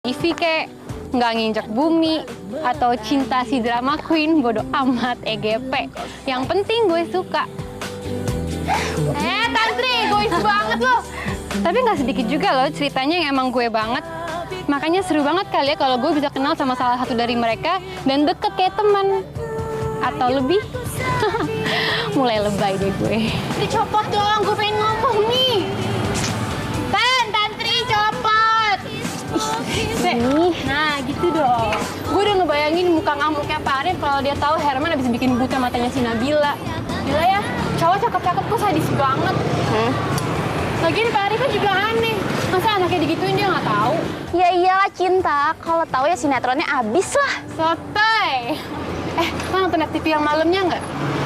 TV kek, nggak nginjek bumi, atau cinta si drama queen, bodo amat EGP. Yang penting gue suka. Tantri, egois banget loh. Tapi nggak sedikit juga loh ceritanya yang emang gue banget. Makanya seru banget kali ya kalau gue bisa kenal sama salah satu dari mereka dan deket kayak teman. Atau lebih. Mulai lebay deh gue. Dicopot dong, gue pengen ngomong nih. Tantri copot. Nah gitu dong. Gue udah ngebayangin muka ngamuknya Pak Arif kalau dia tahu Herman habis bikin buta matanya si Nabila. Gila ya, cowok cakep-cakep kok sadis banget. Lagian Pak Arifnya juga aneh. Masa anaknya digituin dia nggak tahu? Ya iyalah Cinta, kalau tahu ya sinetronnya abis lah. Sotoy. Lo nonton FTV yang malamnya nggak?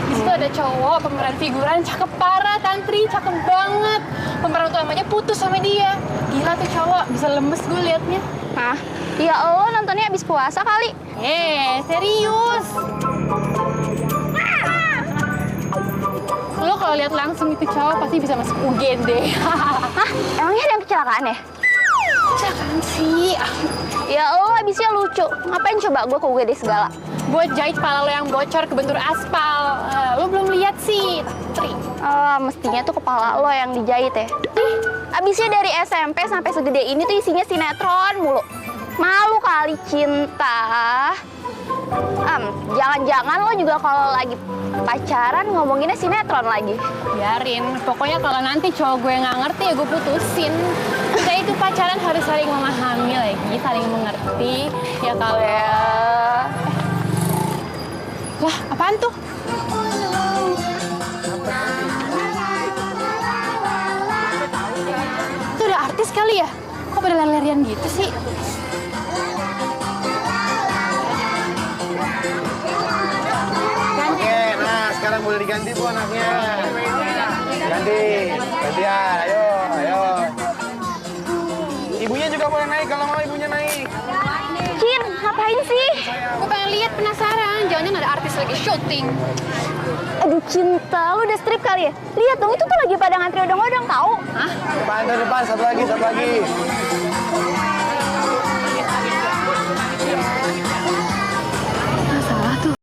Di situ ada cowok pemeran figuran cakep parah, Tantri cakep banget. Pemeran utamanya putus sama dia. Gila tuh cowok, bisa lemes gue liatnya. Hah? Ya lo nontonnya abis puasa kali. Serius. Lo kalau lihat langsung itu cowok pasti bisa masuk UGD. Hah? Emangnya ada yang kecelakaan ya? Kecelakaan sih. Ya lo abisnya lucu. Ngapain coba gue ke UGD segala? Buat jahit kepala lo yang bocor kebentur aspal. Lo belum lihat sih, Tantri. Mestinya tuh kepala lo yang dijahit ya. Abisnya dari SMP sampai segede ini tuh isinya sinetron mulu. Malu kali Cinta. Jangan-jangan lo juga kalau lagi pacaran ngomonginnya sinetron lagi. Biarin, pokoknya kalau nanti cowok gue nggak ngerti ya gue putusin. Kita itu pacaran harus saling memahami lagi, saling mengerti. Ya kalau ya... Lah, apaan tuh? Itu ada artis kali ya? Kok pada lari-larian gitu sih? Oke, nah sekarang boleh diganti Bu anaknya. Gantian, ayo. Ibunya juga boleh naik kalau mau ibunya naik. Cin, ngapain sih? Gue pengen lihat, penasaran. Jangan-jangan ada artis lagi syuting. Aduh Cinta, lu udah strip kali ya? Lihat dong, itu tuh lagi pada ngantri odong-odong tahu. Hah? Depan, satu lagi. Salah tuh.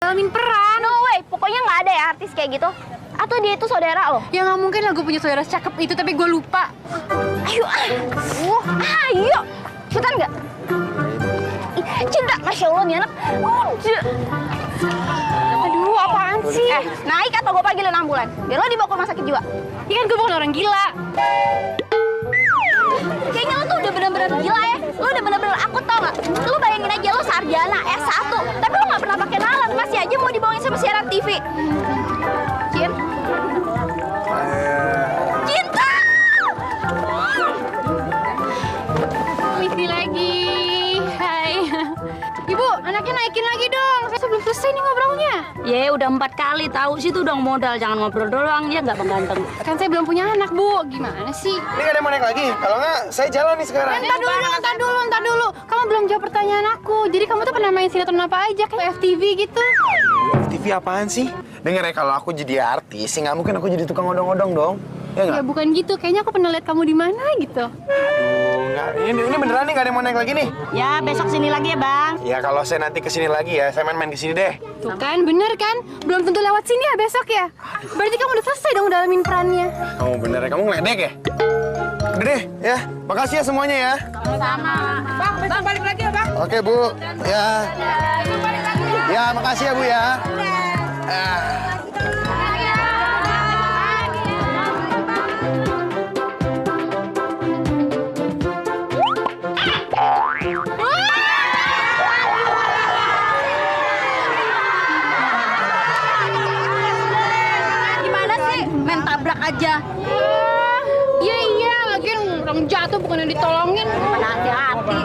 Dalamin peran. No way, pokoknya nggak ada ya artis kayak gitu. Atau dia itu saudara lo? Ya nggak mungkin lah gue punya saudara cakep itu, tapi gue lupa. Ayo, ayo. Cepetan nggak? Cinta, Masya Allah nih anak. Aduh, apaan sih? Naik atau gue panggilin ambulan? Biar lo dibawa ke rumah sakit jiwa. Ya kan gue bukan orang gila. Kayaknya lo tuh udah bener-bener gila ya. Lo udah bener-bener akut tau nggak? Lo bayangin aja lo sarjana S1, tapi lo nggak pernah pakai nalan. Masih aja mau dibawain sama siaran TV. Cin? Cinta! Misi lagi. Hai. Ibu, anaknya naikin lagi dong. Saya belum selesai nih ngobrolnya. Ya udah 4 kali tahu sih tuh dong modal, jangan ngobrol doang ya nggak ganteng. Kan saya belum punya anak, Bu. Gimana sih? Ini nggak ada yang mau naik lagi. Kalau nggak, saya jalan nih sekarang. Entar dulu. Kamu belum jawab pertanyaan aku. Jadi kamu tuh pernah main sinetron apa aja? Kayak FTV gitu? TV apaan sih? Dengar ya, kalau aku jadi artis, sih nggak mungkin aku jadi tukang odong-odong dong. Ya nggak? Ya bukan gitu, kayaknya aku pernah lihat kamu di mana gitu. Aduh, nggak. Ini beneran nih nggak ada yang mau naik lagi nih. Ya, besok sini lagi ya, Bang. Ya kalau saya nanti kesini lagi ya, saya main-main kesini deh. Tuh kan, bener kan? Belum tentu lewat sini ya besok ya. Berarti kamu udah selesai dong dalamin perannya. Kamu bener ya, kamu ngeledek ya? Udah deh, ya. Makasih ya semuanya ya. Sama. Bang, besok balik lagi ya, Bang. Oke, Bu. Ya. Besok balik lagi. Ya, makasih ya, Bu ya. Ya. Gimana sih? Main tabrak aja. Iya, lagian orang jatuh bukan yang ditolongin. Mana hati-hati.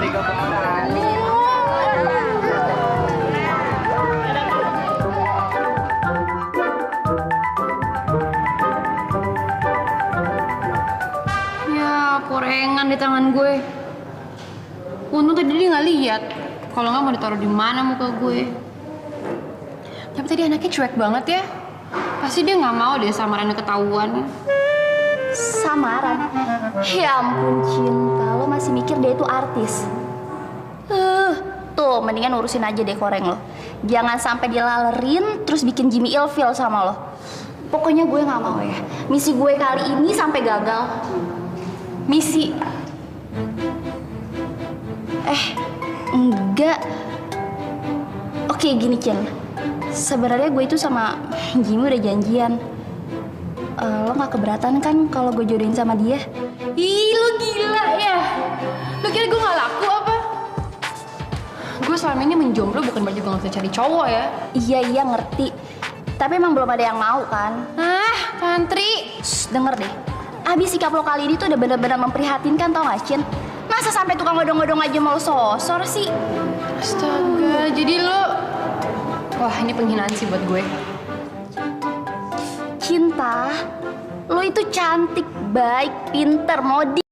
Ya, porengan di tangan gue. Untung tadi dia nggak lihat. Kalau nggak mau ditaruh di mana muka gue. Tapi tadi anaknya cuek banget ya. Pasti dia nggak mau deh samarannya ketahuan. Samaran. Ya ampun Cinta, lo masih mikir dia itu artis. Tuh mendingan urusin aja deh koreng lo. Jangan sampai dilalerin terus bikin Jimmy ilfeel sama lo. Pokoknya gue nggak mau ya. Misi gue kali ini sampai gagal. Misi. Enggak. Oke gini Cin. Sebenarnya gue itu sama Jimmy udah janjian. Lo nggak keberatan kan kalau gue jodohin sama dia? Ih, lo gila ya? Lo kira gue nggak laku apa? Gue selama ini menjomblo bukan berarti gue nggak bisa cari cowok ya. Iya ngerti. Tapi emang belum ada yang mau kan? Ah, Tantri. Shh, denger deh. Abis sikap lo kali ini tuh udah bener-bener memprihatinkan tau gak Cin? Masa sampai tukang ngodong-ngodong aja mau lo sosor sih? Astaga, jadi lo... Wah, ini penghinaan sih buat gue. Cinta, lo itu cantik, baik, pinter, modi.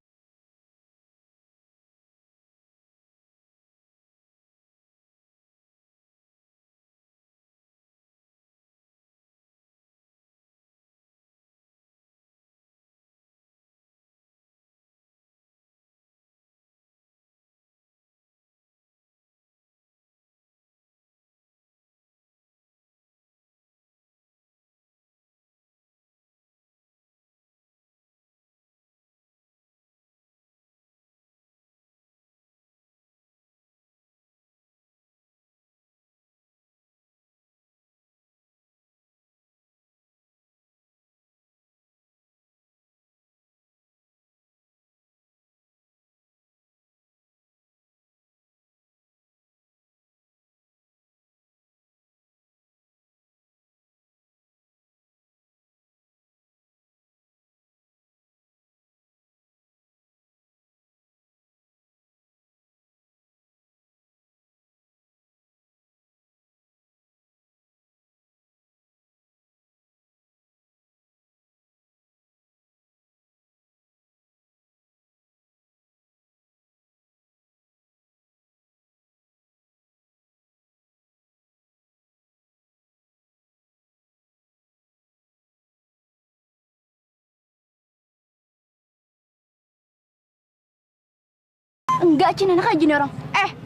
Enggak, Cin, enak aja nih orang.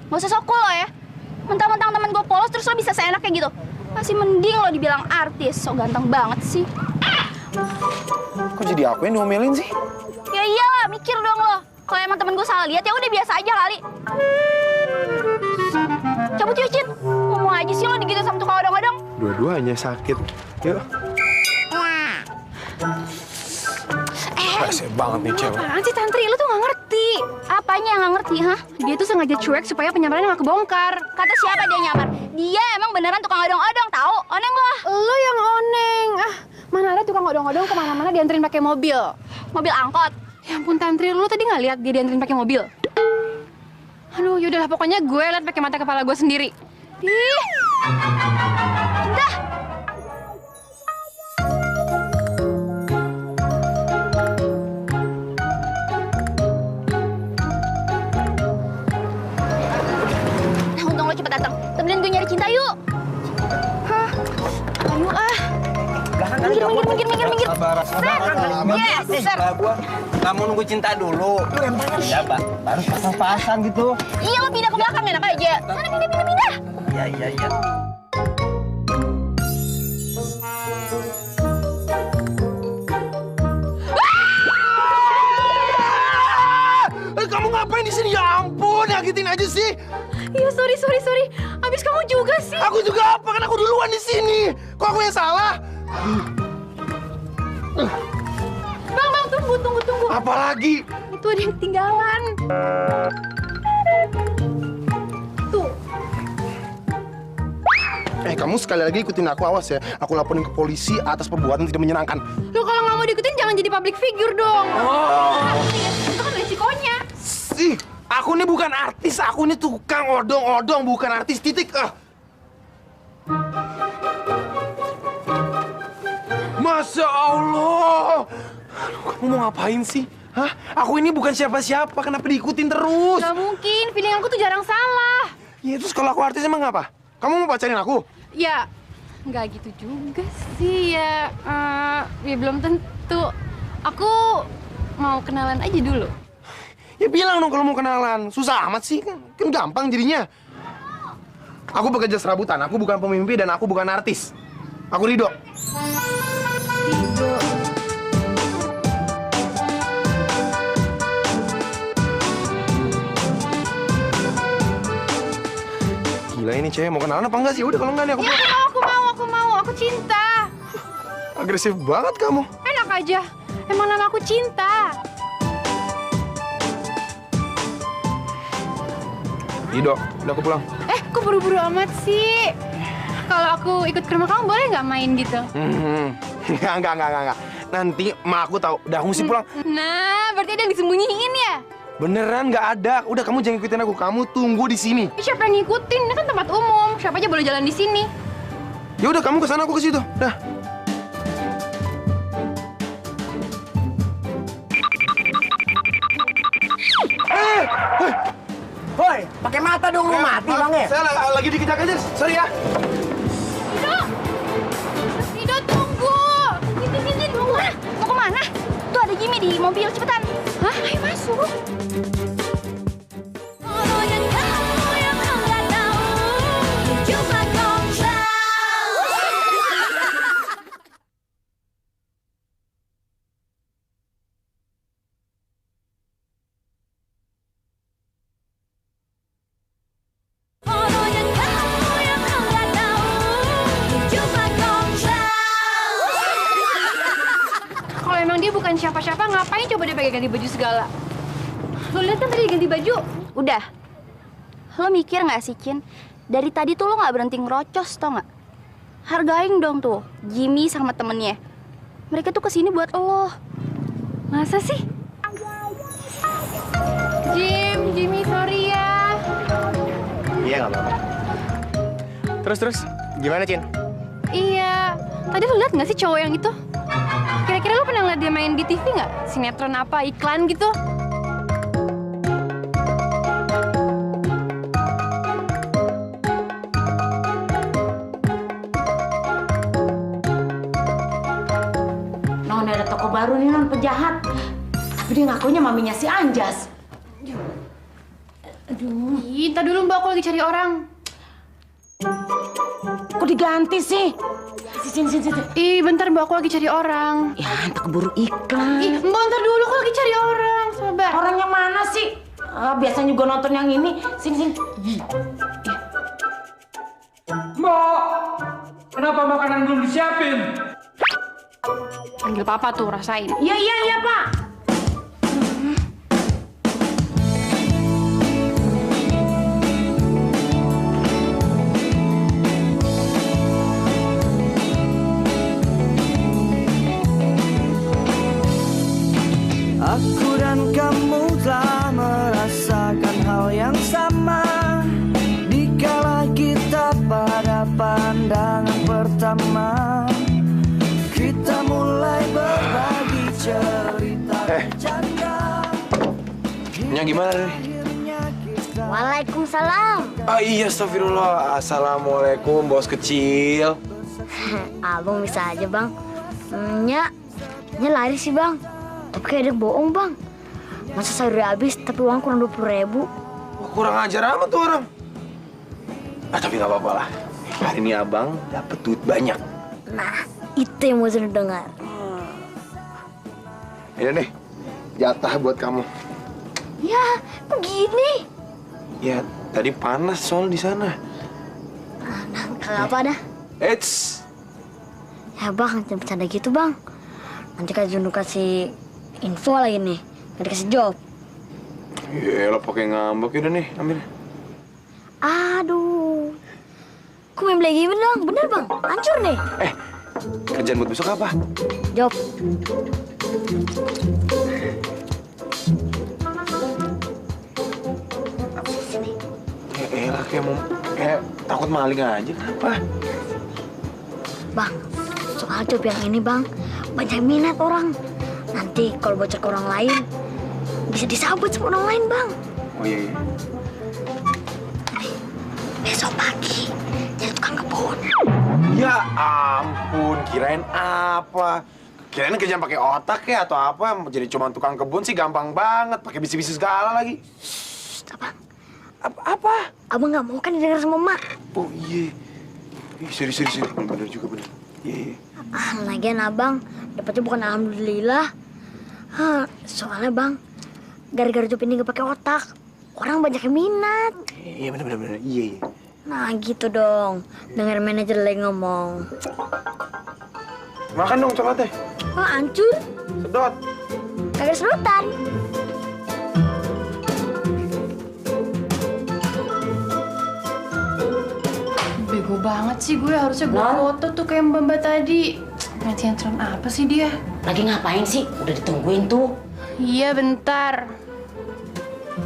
Gak usah sok cool lo ya. Mentang-mentang temen gue polos terus lo bisa seenak kayak gitu. Masih mending lo dibilang artis, so ganteng banget sih. Kok jadi aku yang diomelin sih? Ya iyalah, mikir dong lo. Kalau emang temen gue salah lihat ya udah biasa aja kali. Cabut yuk, Cin. Ngomong aja sih lo digituin sama tukang odong-odong. Dua-duanya sakit. Yuk. Rese banget nih cewek. Apaan sih Tantri? Lo tuh nggak ngerti. Apanya yang nggak ngerti, hah? Dia tuh sengaja cuek supaya penyamarannya nggak kebongkar. Kata siapa dia nyamar? Dia emang beneran tukang odong-odong, tahu? Oneng lo. Lo yang oneng. Ah, mana ada tukang odong-odong kemana-mana dianterin pakai mobil. Mobil angkot. Ya ampun Tantri, lo tadi nggak lihat dia dianterin pakai mobil? Aduh, yaudahlah pokoknya gue liat pakai mata kepala gue sendiri. Ih. Dah. Nah, untung lo cepet datang. Temenin gue nyari Cinta yuk. Hah? Ayo ah. Belakang kan minggir. Sabar. Yes, sir. Gua nggak mau nunggu cinta dulu. Ya, Pak. Baru pasang-pasang gitu. Iya, lo pindah ke belakang enak aja. Sana pindah. Iya. Kamu ngapain di sini? Ya ampun, nyakitin aja sih. Iya, sorry. Abis kamu juga sih. Aku juga apa? Kan aku duluan di sini. Kok aku yang salah? Bang, tunggu. Apalagi? Itu ada yang ketinggalan. Tuh. Kamu sekali lagi ikutin aku, awas ya. Aku laporin ke polisi atas perbuatan tidak menyenangkan. Lo kalau nggak mau diikutin jangan jadi public figure dong. Itu kan resikonya. Ih, aku ini bukan artis, aku ini tukang odong-odong, bukan artis, titik. Masya Allah. Aduh, kamu mau ngapain sih? Hah? Aku ini bukan siapa-siapa, kenapa diikutin terus? Gak mungkin, feeling aku tuh jarang salah. Ya terus kalau aku artis emang apa? Kamu mau pacarin aku? Ya, nggak gitu juga sih ya. Ya belum tentu. Aku mau kenalan aja dulu. Ya bilang dong kalau mau kenalan. Susah amat sih, kan gampang jadinya. Aku bekerja serabutan, aku bukan pemimpi dan aku bukan artis. Aku Rido. Rido. Gila ini cewek mau kenalan apa enggak sih? Udah kalau enggak nih aku... Ya aku mau, aku cinta. Agresif banget kamu. Enak aja, emang nama aku Cinta. Rido, udah aku pulang. Kok buru-buru amat sih? Kalau aku ikut ke rumah kamu boleh nggak main gitu? Enggak. Nanti emak aku tahu. Udah aku mesti pulang. Nah, berarti ada yang disembunyiin ya? Beneran nggak ada. Udah kamu jangan ikutin aku. Kamu tunggu di sini. Siapa yang ngikutin? Ini kan tempat umum. Siapa aja boleh jalan di sini. Ya udah kamu ke sana, aku ke situ. Dah. Woi, pakai mata dong, lu mati bang ya? Saya lagi dikejar-kejar. Sorry ya. Rido, tunggu. Sini, tunggu. Mau kemana? Tuh ada Jimmy di mobil, cepetan. Hah? Ayo masuk. Kalau emang dia bukan siapa-siapa, ngapain coba dia pakai ganti baju segala? Lo lihat kan tadi dia ganti baju? Udah. Lo mikir nggak sih, Cin? Dari tadi tuh lo nggak berhenti ngerocos, tau nggak? Hargain dong tuh Jimmy sama temennya. Mereka tuh kesini buat lo. Masa sih? Jimmy, sorry ya. Iya, nggak apa-apa. Terus, gimana, Cin? Iya, tadi lo lihat nggak sih cowok yang itu? Kira-kira lo pernah lihat dia main di TV nggak? Sinetron apa, iklan gitu? Non, ada toko baru nih, non, penjahat. Tapi dia ngakunya maminya si Anjas. Aduh. Ih, ntar dulu mbak, aku lagi cari orang. Kok diganti sih? Sini. Ih, bentar mbak, aku lagi cari orang. Ya, entah keburu iklan. Ih, mbak, ntar dulu, aku lagi cari orang. Sabar. Orang yang mana sih? Biasanya juga nonton yang ini. Sini. Mbak, kenapa makanan belum disiapin? Panggil papa tuh, rasain. Iya, Pak. Aku dan kamu telah merasakan hal yang sama dikala kita pada pandangan pertama. Kita mulai berbagi cerita bercanda. Nya gimana nih? Waalaikumsalam. Iya, astagfirullah. Assalamualaikum, bos kecil. Abang bisa aja, Bang. Nya lari sih bang. Tapi kayak ada yang bohong bang. Masa sayur udah habis tapi uang kurang 20.000. Wah, kurang ajar amat tuh orang. Tapi nggak apa-apa lah. Hari ini abang dapet duit banyak. Nah, itu yang mau saya dengar. Ini nih, jatah buat kamu. Ya, begini. Ya, tadi panas soal di sana. Nah, kagak apa dah. Eits. Ya bang, jangan bercanda gitu bang. Nanti Kak Jundu kasih info lagi nih. Nggak dikasih job. Yaelah pakai ngambek. Yaudah nih, ambil. Aduh. Kok main play game dong? Bener bang, hancur nih. Kerjaan buat besok apa? Job. Yaelah kayak takut maling aja. Kenapa? Bang, soal job yang ini bang, banyak minat orang. Nanti kalau bocor ke orang lain, bisa disabet sama orang lain bang. Oh iya. Besok pagi, jadi tukang kebun. Ya ampun, kirain apa? Kirain kerjaan pakai otak ya atau apa? Jadi cuma tukang kebun sih gampang banget, pakai bisik-bisik segala lagi. Abang, Apa? abang nggak mau kan didengar sama emak? Oh iya. Seri. Bener juga bener. Iya. Lagian abang, dapetnya bukan alhamdulillah. Soalnya bang, gara-gara job ini nggak pakai otak, orang banyak yang minat. Iya bener. Iya. Nah gitu dong, denger manajer lagi ngomong. Makan dong coklatnya. Hancur, Sedot. kagak sedotan. Bego banget sih gue, harusnya gue foto tuh kayak Mbak tadi. Main sinetron apa sih dia? Lagi ngapain sih? Udah ditungguin tuh. Iya, bentar.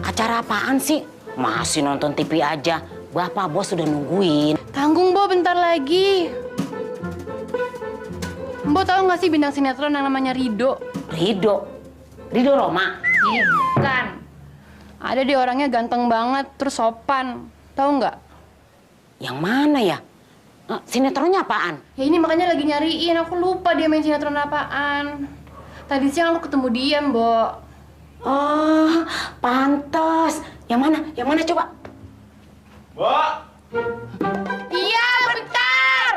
Acara apaan sih? Masih nonton TV aja. Bapak bos udah nungguin. Tanggung, Bo, bentar lagi. Mbok tahu nggak sih bintang sinetron yang namanya Rido? Rido Roma. Iya, bukan. Ada di orangnya ganteng banget, terus sopan. Tahu nggak? Yang mana ya? Sinetronnya apaan? Ya ini makanya lagi nyariin, aku lupa dia main sinetron apaan. Tadi siang aku ketemu dia, Mbok. Oh, pantes. Yang mana? Yang mana coba? Mbak. Iya, bentar.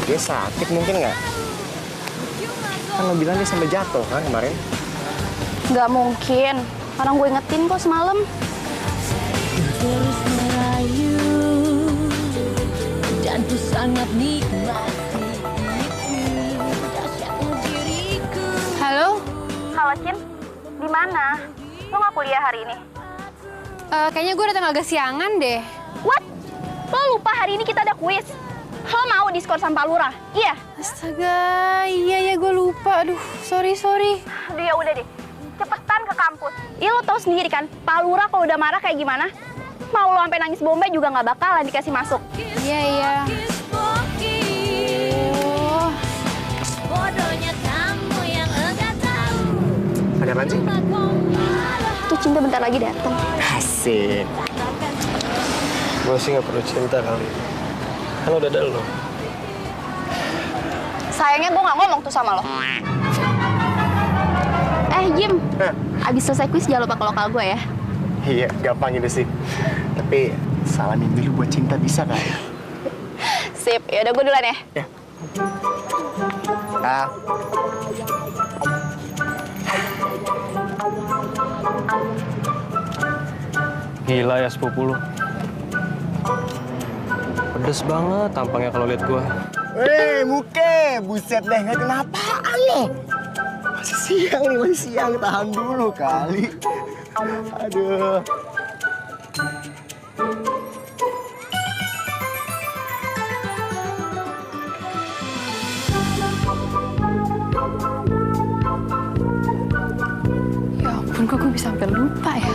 Dia sakit mungkin nggak? Kan lo bilang dia sampai jatuh kan kemarin? Nggak mungkin, orang gue ingetin kok semalam. Terus merayu dan ku sangat nikmati dahsyatnya diriku. Halo? Halo Cin, di mana? Lo nggak kuliah hari ini? Kayaknya gue datang agak siangan deh. What? Lo lupa hari ini kita ada kuis? Lo mau diskor sama Pak Lurah? Iya? Astaga, iya gue lupa. Aduh, sorry. Aduh ya udah deh, cepetan ke kampus. Iya lo tau sendiri kan, Pak Lurah kalau udah marah kayak gimana? Mau lo sampai nangis bombay juga nggak bakalan dikasih masuk. Iya. Oh. Bodohnya kamu yang enggak tahu. Ada apaan sih? Tuh Cinta bentar lagi datang. Asik. Gue sih nggak perlu cinta kali. Kan udah ada lo. Sayangnya gue nggak ngomong tuh sama lo. Jim, abis selesai kuis jangan lupa ke lokal gue ya. Iya, gampang itu sih. Tapi salamin dulu buat Cinta bisa kan? Sip, yaudah gue duluan ya. Ya. Ah. Gila ya sepupu lu. Pedes banget tampangnya kalau lihat gua. Muke, buset deh, nggak kenapaan nih. Masih siang nih, masih siang. Tahan dulu kali. Aduh. Ya ampun, kok gue bisa sampai lupa ya?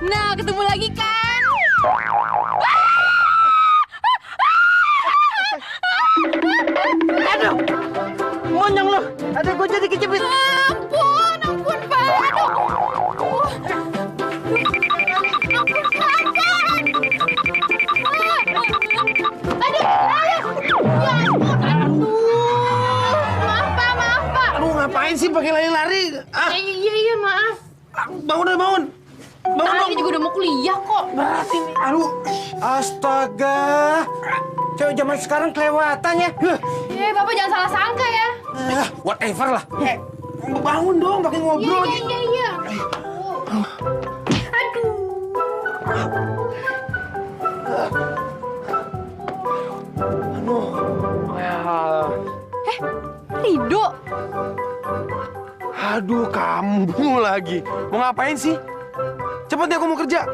Nah, ketemu lagi kan? Aduh, monyong lu. Aduh, gue jadi kejepit. Ampun, ampun, Pak. Aduh. Aduh, ngapain sih pakai lari-lari? Ah, Iya, maaf. bangun deh, bangun. Bangun dong. Tadi juga udah mau kuliah kok. Berat ini. Aduh. Astaga. Cewek zaman sekarang kelewatan ya. Bapak jangan salah sangka ya. Whatever lah. Bangun dong, pakai ngobrol. Iya. Aduh. Rido, Aduh, kamu lagi. Mau ngapain sih? Cepet deh, aku mau kerja.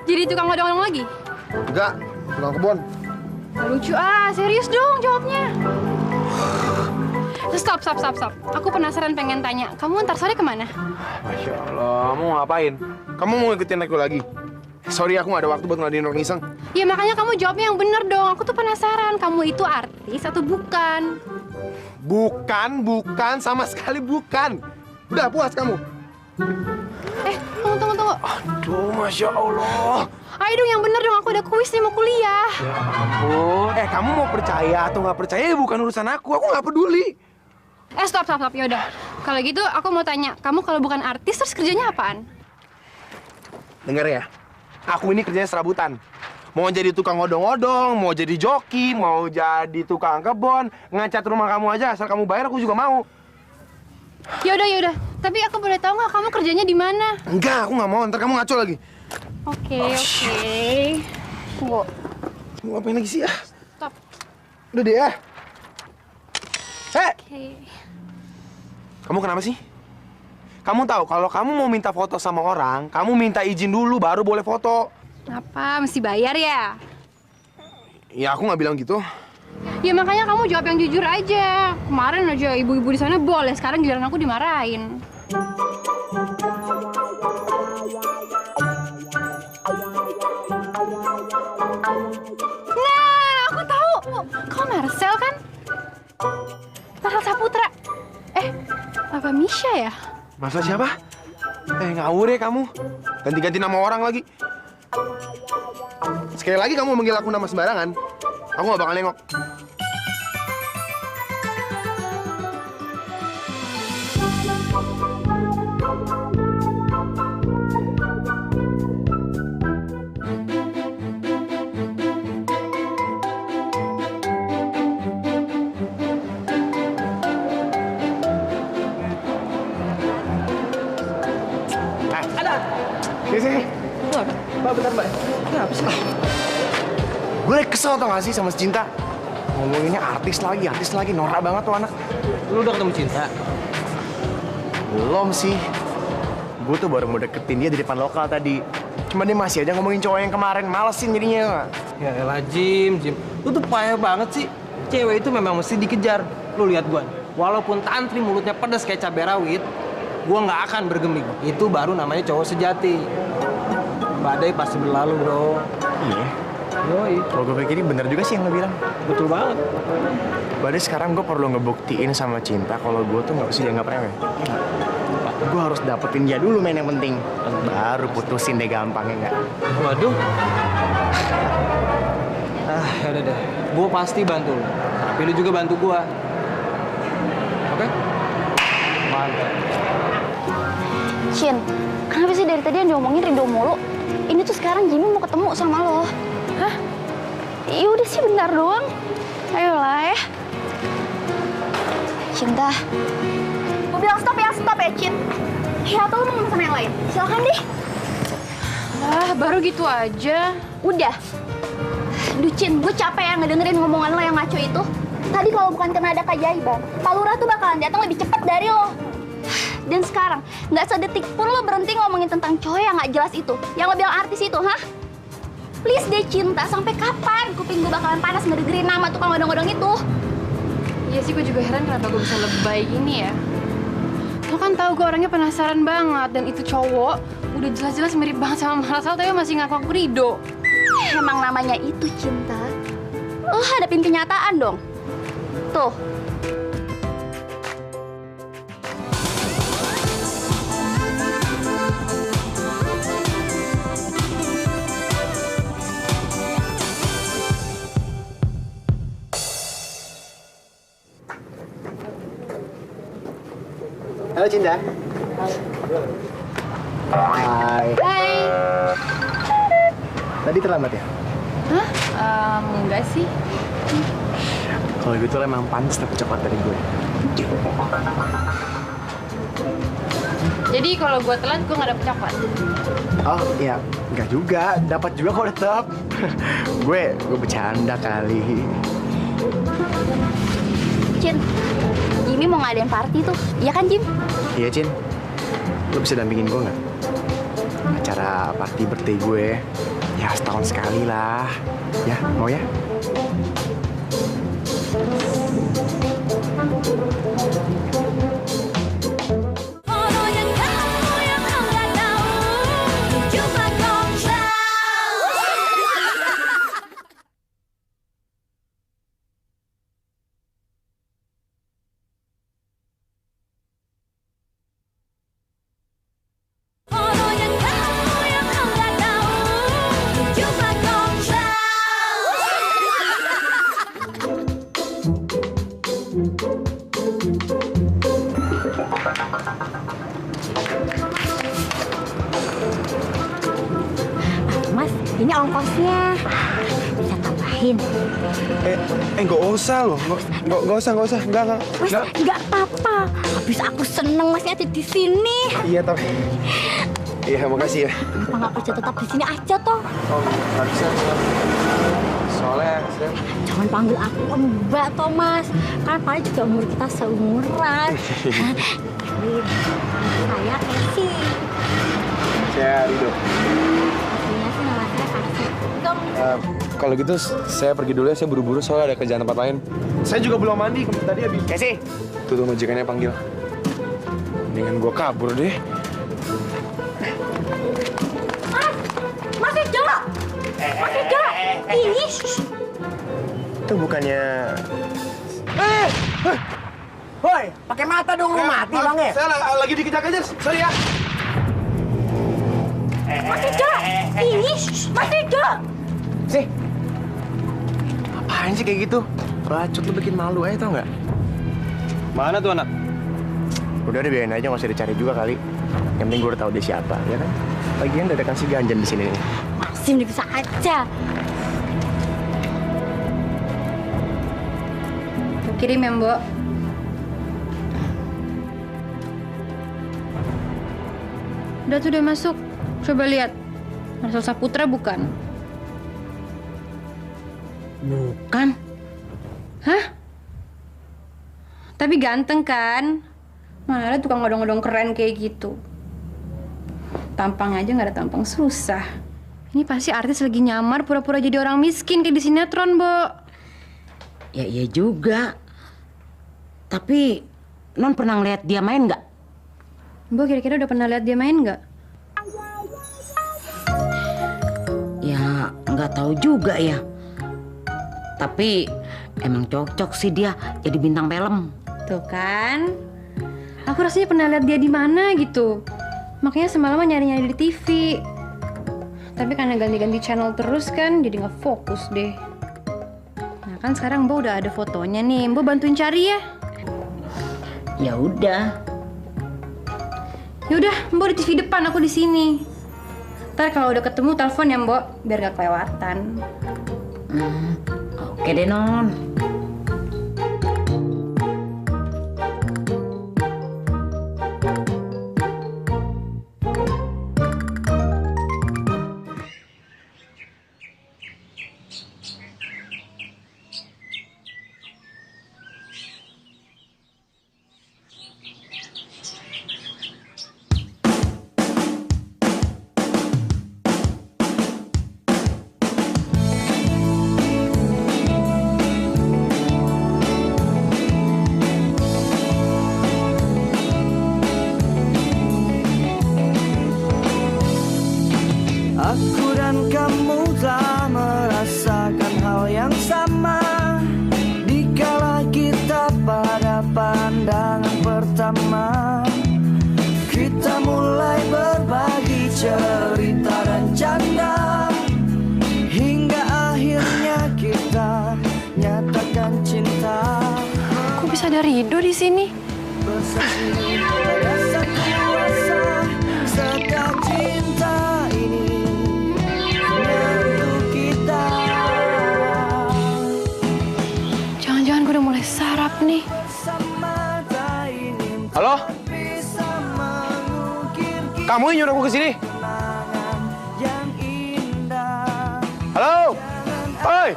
jadi tukang odong-odong lagi? Enggak, tukang kebun. Gak lucu serius dong jawabnya. Stop. Aku penasaran pengen tanya, kamu ntar sore kemana? Masya Allah, mau ngapain? Kamu mau ngikutin aku lagi? Sorry, aku gak ada waktu buat ngeladenin orang iseng. Ya makanya kamu jawabnya yang bener dong. Aku tuh penasaran, kamu itu artis atau bukan? Bukan, sama sekali bukan. Udah, puas kamu? Tunggu. Aduh, Masya Allah. Ayo dong yang bener dong, aku ada kuis nih mau kuliah. Ya ampun. Kamu mau percaya atau nggak percaya ya bukan urusan aku nggak peduli. Stop. Yaudah. Kalau gitu aku mau tanya, kamu kalau bukan artis terus kerjanya apaan? Dengar ya, aku ini kerjanya serabutan. Mau jadi tukang odong-odong, mau jadi joki, mau jadi tukang kebon, ngecat rumah kamu aja asal kamu bayar aku juga mau. Yaudah. Tapi aku boleh tahu nggak kamu kerjanya di mana? Enggak, aku nggak mau. Ntar kamu ngaco lagi. Oke. Tunggu. Mau ngapain lagi sih? Stop. Udah deh ya. Oke. Kamu kenapa sih? Kamu tahu kalau kamu mau minta foto sama orang, kamu minta izin dulu baru boleh foto. Apa? Mesti bayar ya? Ya aku nggak bilang gitu. Ya makanya kamu jawab yang jujur aja. Kemarin aja ibu-ibu di sana boleh, sekarang giliran aku dimarahin. Nah, aku tahu. Kau Marcel kan? Marcel Saputra. Apa Misha ya? Masa siapa? Ngawur ya kamu. Ganti-ganti nama orang lagi. Sekali lagi kamu manggil aku nama sembarangan, aku nggak bakal nengok. Sini. Mbak, bentar, Mbak. Kenapa sih? Gue kesel tau gak sih sama si Cinta? Ngomonginnya artis lagi, norak banget tuh anak. Lu udah ketemu Cinta? Belum sih. Gue tuh baru mau deketin dia di depan lokal tadi. Cuma dia masih aja ngomongin cowok yang kemarin, malesin jadinya. Ya elah, Jim. Lu tuh payah banget sih. Cewek itu memang mesti dikejar. Lu lihat gua. Walaupun tantri mulutnya pedas kayak cabai rawit, gua nggak akan bergeming. Itu baru namanya cowok sejati. Badai pasti berlalu, bro. Iya. Yoi. Kalau gue pikirin bener juga sih yang lo bilang. Betul banget. Berarti sekarang gue perlu ngebuktiin sama Cinta kalau gue tuh nggak bisa dianggap remeh. Gue harus dapetin dia dulu, main yang penting. Baru putusin deh gampangnya nggak? Waduh. Yaudah deh. Gue pasti bantu lu. Tapi lu juga bantu gua. Oke? Mantap. Cin, kenapa sih dari tadi yang diomongin Rido mulu? Ini tuh sekarang Jimmy mau ketemu sama lo. Hah? Ya udah sih bentar doang. Ayolah ya. Cinta. Gue bilang stop ya Cin. Ya atau lo mau ngomong sama yang lain? Silakan deh. Ah, baru gitu aja. Udah. Duh Cin, gue capek ya ngedengerin ngomongan lo yang ngaco itu. Tadi kalau bukan karena ada keajaiban, Pak Lurah tuh bakalan datang lebih cepat dari lo. Dan sekarang, nggak sedetik pun lo berhenti ngomongin tentang cowok yang nggak jelas itu. Yang lo bilang artis itu, hah? Please deh Cinta, sampai kapan kuping gue bakalan panas ngedengerin nama tukang odong-odong itu? Iya sih, gue juga heran kenapa gue bisa lebay gini ya. Lo kan tahu gue orangnya penasaran banget, dan itu cowok udah jelas-jelas mirip banget sama Marcel, tapi masih ngaku Rido. Emang namanya itu Cinta. Lo hadapin kenyataan dong. Tuh. Halo Cinta. Hai. Hai. Tadi terlambat ya? Hah? Enggak sih. Kalau gitu lo emang pantas dapet coklat dari gue. Jadi kalau gue telat, gue nggak dapet coklat. Oh iya, enggak juga. Dapat juga kok tetap. gue bercanda kali. Cin, Jimmy mau ngadain party tuh. Iya kan Jim? Iya Cin. Lo bisa dampingin gue nggak? Acara party birthday gue. Ya setahun sekali lah. Ya, mau ya? Bodohnya kamu yang enggak tahu, cuma kau tahu. Bodohnya kamu yang enggak tahu, cuma kau tahu. Mas, ini ongkosnya. Bisa tambahin. Nggak usah loh. Nggak usah. Enggak. Mas, nggak apa-apa. Habis aku seneng masnya ada di sini. Iya, tapi... Iya, makasih ya. Kenapa nggak kerja tetap di sini aja toh? Oh, harusnya. Soalnya, Jangan panggil aku Mbak Thomas. Kan paling juga umur kita seumuran. Saya Casey. saya Rido. Aslinya sih nama saya Casey. Dong. Kalau gitu, saya pergi dulu ya. Saya buru-buru soalnya ada kerjaan tempat lain. Saya juga belum mandi. Tadi habis. Casey. Tuh majikannya panggil. Mendingan gue kabur deh. Mas Ijo! Mas Ijo! Ini. Itu bukannya... Woi, pakai mata dong lu mati bang ya? Saya lagi dikejar-kejar. Sorry ya. Mas Ijo! Ini. Mas Ijo! Sih. Apaan sih kayak gitu? Bacot lu bikin malu aja tau nggak? Mana tuh anak? Udah deh biarin aja, nggak usah dicari juga kali. Yang penting gue udah tahu dia siapa, ya kan? Lagian dadakan si Ganjan di sini nih. Masih bisa aja. Kirim ya, Mbok. Udah masuk. Coba lihat. Marcel Saputra bukan? Bukan. Hah? Tapi ganteng kan? Mana ada tukang odong-odong keren kayak gitu. Tampang aja nggak ada tampang susah. Ini pasti artis lagi nyamar pura-pura jadi orang miskin kayak di sinetron, Bo. Ya iya juga. Tapi Non pernah ngeliat dia main nggak? Bo, kira-kira udah pernah lihat dia main nggak? Ya nggak tahu juga ya. Tapi emang cocok sih dia jadi bintang film. Tuh kan? Aku rasanya pernah lihat dia di mana gitu. Makanya semalam nyari-nyari di TV. Tapi karena ganti-ganti channel terus kan, jadi nggak fokus deh. Nah kan sekarang Mbak udah ada fotonya nih. Mbak bantuin cari ya. Ya udah. Yaudah, Mbak di TV depan, aku di sini. Ntar kalau udah ketemu telepon ya Mbak, biar gak kelewatan. Oke deh Non. Aku dan kamu telah merasakan hal yang sama. Dikala kita pada pandangan pertama, kita mulai berbagi cerita dan canda, hingga akhirnya kita nyatakan cinta. Kok bisa ada Rido di sini? Bersaksi pada sang kuasa, serta cinta ini hanya untuk kita. Jangan-jangan gue udah mulai sarap nih. Sama tak ingin Halo? bisa mengukir Kamu yang nyuruh aku ke sini? kenangan yang indah. Halo? Oi!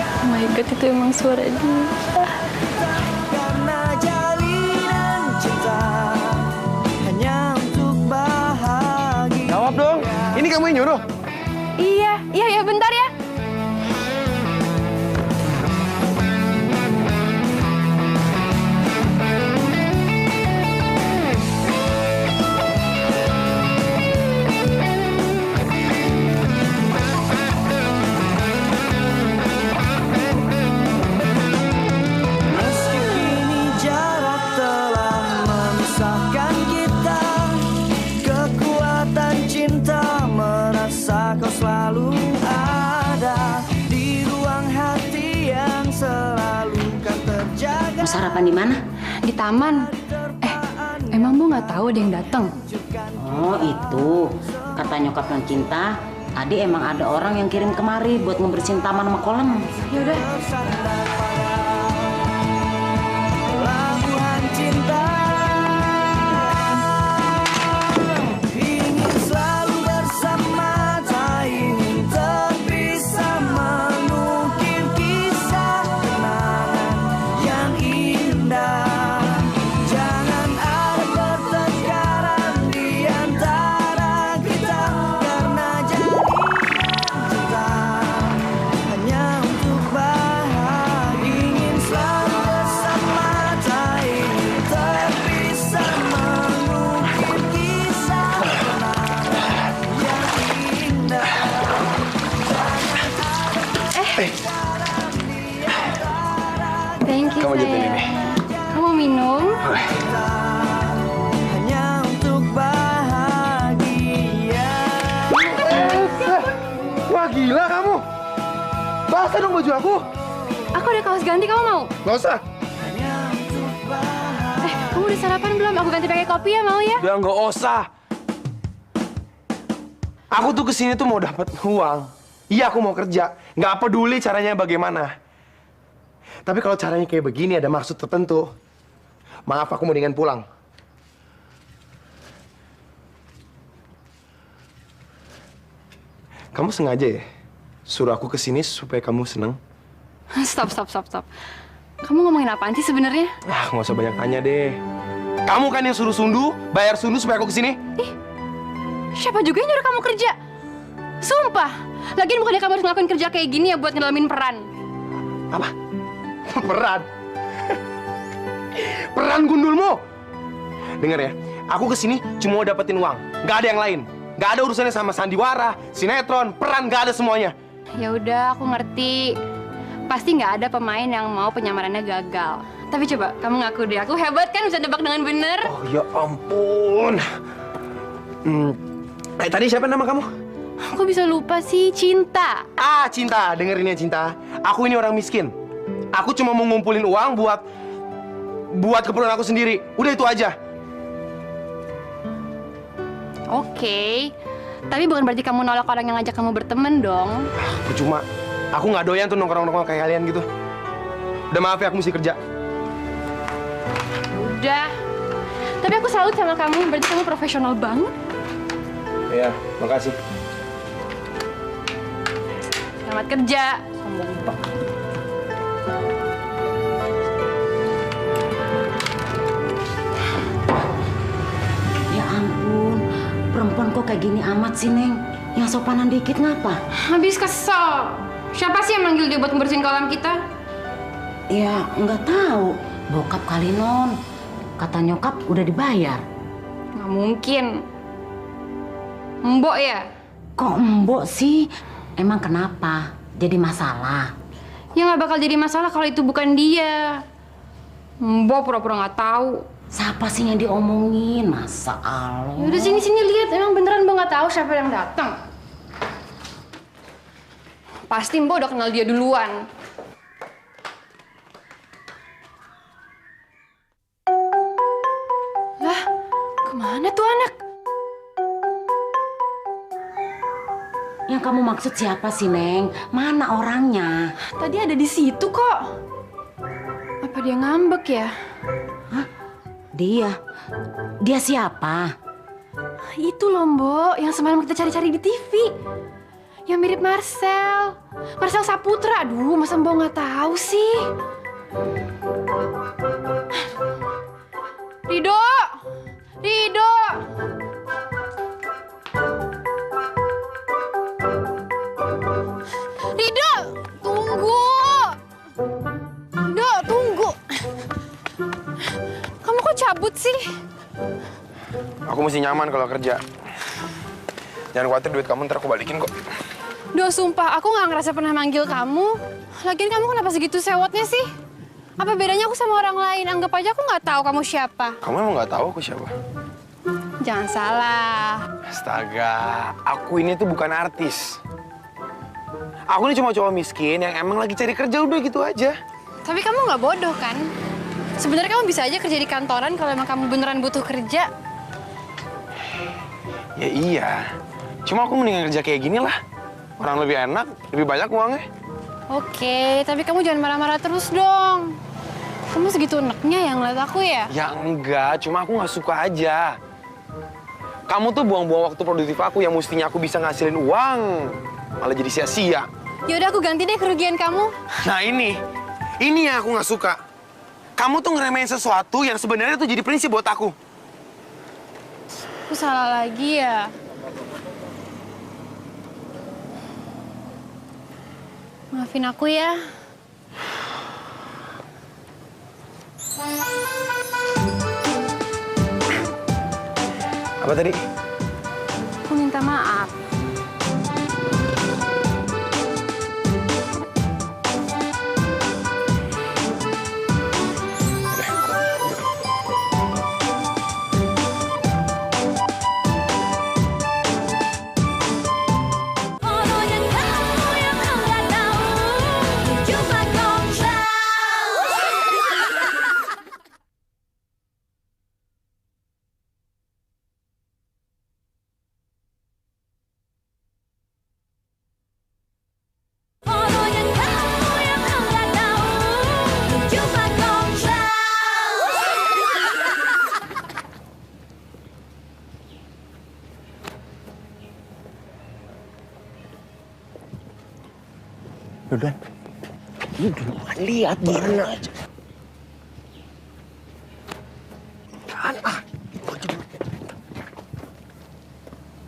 Oh my God, itu emang suara dia. Karena jalinan cinta hanya untuk bahagia. Jawab dong. Ini kamu yang nyuruh? Iya, bentar ya. Meski kini jarak telah memisahkan kita, kekuatan cinta merasa kau selalu ada di ruang hati yang selalu kan terjaga. Mau sarapan di mana? Di taman. Emang Bu nggak tahu ada yang datang? Oh itu, kata nyokap non Cinta, tadi emang ada orang yang kirim kemari buat ngebersihin taman sama kolam. Yaudah. Pelabuhan cinta ingin selalu bersama, tak ingin terpisah, mengukir kisah kenangan yang indah. Jangan ada pertengkaran di antara kita, karena jalinan cinta hanya untuk bahagia. Ingin selalu bersama, tak ingin terpisah, mengukir kisah kenangan yang indah. Thank you, Kamu ajatin sayang. ini. Kamu mau minum? Hanya untuk bahagia. Wah gila kamu. Basah dong baju aku. Aku ada kaos ganti, kamu mau? Gak usah. Kamu udah sarapan belum? Aku ganti pakai kopi ya, mau ya? Udah nggak usah. Aku tuh kesini tuh mau dapat uang. Iya aku mau kerja. Nggak peduli caranya bagaimana. Tapi kalau caranya kayak begini ada maksud tertentu, maaf aku mendingan pulang. Kamu sengaja ya suruh aku kesini supaya kamu seneng? Stop. Kamu ngomongin apaan sih sebenarnya? Ah nggak usah banyak tanya deh. Kamu kan yang suruh Sundu bayar Sundu supaya aku kesini? Siapa juga yang nyuruh kamu kerja? Sumpah. Lagian bukannya kamu harus ngelakuin kerja kayak gini ya buat ngedalamin peran. Apa? Peran? Peran gundulmu? Dengar ya, aku kesini cuma mau dapetin uang. Nggak ada yang lain. Nggak ada urusannya sama sandiwara, sinetron, peran, nggak ada semuanya. Ya udah, aku ngerti. Pasti nggak ada pemain yang mau penyamarannya gagal. Tapi coba kamu ngaku deh, aku hebat kan bisa nebak dengan bener. Oh ya ampun. Tadi siapa nama kamu? Aku bisa lupa sih, Cinta. Cinta, dengerin ya Cinta. Aku ini orang miskin. Aku cuma mau ngumpulin uang buat keperluan aku sendiri. Udah itu aja. Oke. Tapi bukan berarti kamu nolak orang yang ngajak kamu berteman dong. Aku nggak doyan tuh nongkrong-nongkrong kayak kalian gitu. Udah maaf ya, aku mesti kerja. Udah. Tapi aku salut sama kamu, berarti kamu profesional banget. Iya, makasih. Selamat kerja. Sombong banget. Ya ampun, perempuan kok kayak gini amat sih, Neng? Yang sopanan dikit ngapa? Habis kesel. Siapa sih yang manggil dia buat ngebersihin kolam kita? Ya, nggak tahu. Bokap kali, Non. Kata nyokap udah dibayar. Nggak mungkin. Mbok ya? Kok mbok sih? Emang kenapa? Jadi masalah? Ya nggak bakal jadi masalah kalau itu bukan dia. Mbok pura-pura nggak tahu. Siapa sih yang diomongin? Masa Allah. Udah sini lihat, emang beneran Mbok nggak tahu siapa yang datang. Pasti Mbok udah kenal dia duluan. Lah, kemana tuh anak? Yang kamu maksud siapa sih, Neng? Mana orangnya? Tadi ada di situ kok. Apa dia ngambek ya? Hah? Dia? Dia siapa? Itu loh, Mbok, yang semalam kita cari-cari di TV. Yang mirip Marcel. Marcel Saputra. Aduh, masa Mbok nggak tahu sih? Rido! Rido! Rido! Tunggu! Rido, tunggu! Kamu kok cabut sih? Aku mesti nyaman kalau kerja. Jangan khawatir, duit kamu ntar aku balikin kok. Duh, sumpah, aku nggak ngerasa pernah manggil kamu. Lagian kamu kenapa segitu sewotnya sih? Apa bedanya aku sama orang lain? Anggap aja aku nggak tahu kamu siapa. Kamu emang nggak tahu aku siapa? Jangan salah. Astaga, aku ini tuh bukan artis. Aku ini cuma cowok miskin yang emang lagi cari kerja, udah gitu aja. Tapi kamu nggak bodoh kan? Sebenarnya kamu bisa aja kerja di kantoran kalau emang kamu beneran butuh kerja. Ya iya, cuma aku mendingan kerja kayak gini lah. Orang lebih enak, lebih banyak uangnya. Oke, tapi kamu jangan marah-marah terus dong. Kamu segitu enaknya yang ngeliat aku ya? Ya enggak, cuma aku nggak suka aja. Kamu tuh buang-buang waktu produktif aku yang mestinya aku bisa ngasilin uang. Malah jadi sia-sia. Yaudah, aku ganti deh kerugian kamu. Nah ini yang aku nggak suka. Kamu tuh ngeremehin sesuatu yang sebenarnya tuh jadi prinsip buat aku. Aku salah lagi ya? Maafin aku ya. Apa tadi? Aku minta maaf. Duluan. Lu duluan, lihat mana aja. Kan itu aja dulu.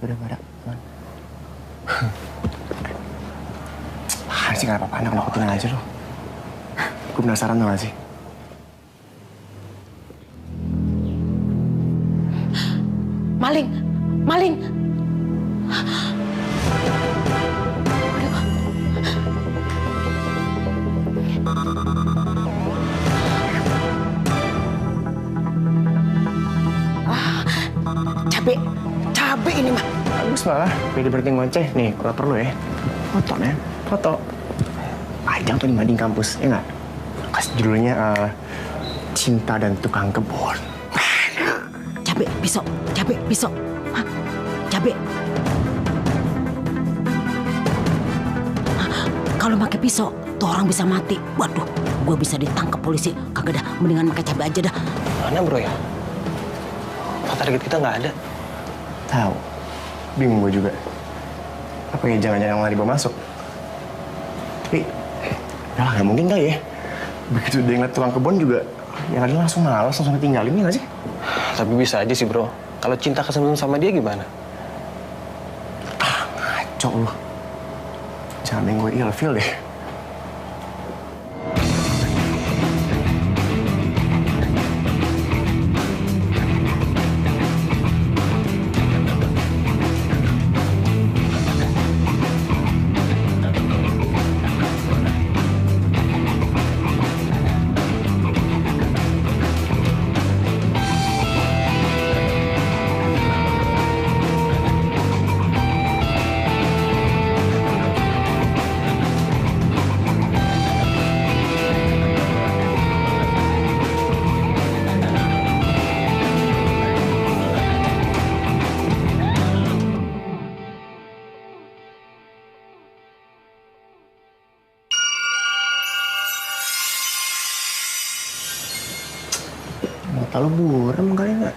Udah, sih nggak apa-apa, anak lo tinggal aja lo. Gue penasaran tuh gak sih? Maling! Maling! Cabe ini mah. Bagus malah, pilih berhenti ngoceh. Nih, kalau perlu ya, foto men, foto. ajang tuh di mading kampus, ya nggak? Kasih judulnya Cinta dan Tukang Kebun. Cabe, pisau, cabe, pisau. Hah? Cabe. Kalau pakai pisau, tuh orang bisa mati. Waduh, gue bisa ditangkap polisi. Kagak dah, mendingan pakai cabe aja dah. Mana bro ya? Target kita nggak ada. Tahu, bingung gue juga. Apa ya jangan-jangan malah dibawa masuk? Tapi, ya nggak mungkin kali ya. Begitu dia ngeliat tukang kebun juga, yang ada langsung malas, langsung ditinggalin, ya nggak sih? Tapi bisa aja sih bro. Kalau cinta kesembunyian sama dia gimana? Ngaco lu. Jangan yang gue ilfil deh. Mata lu buram kali nggak?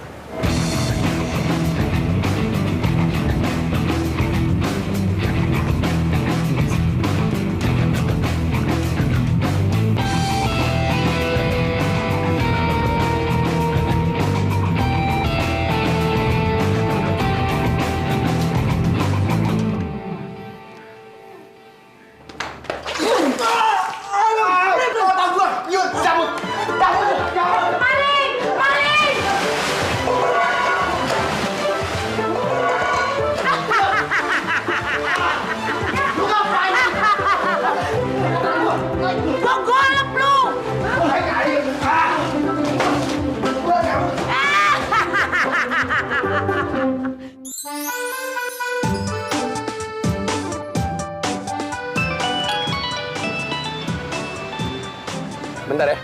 Bentar ya.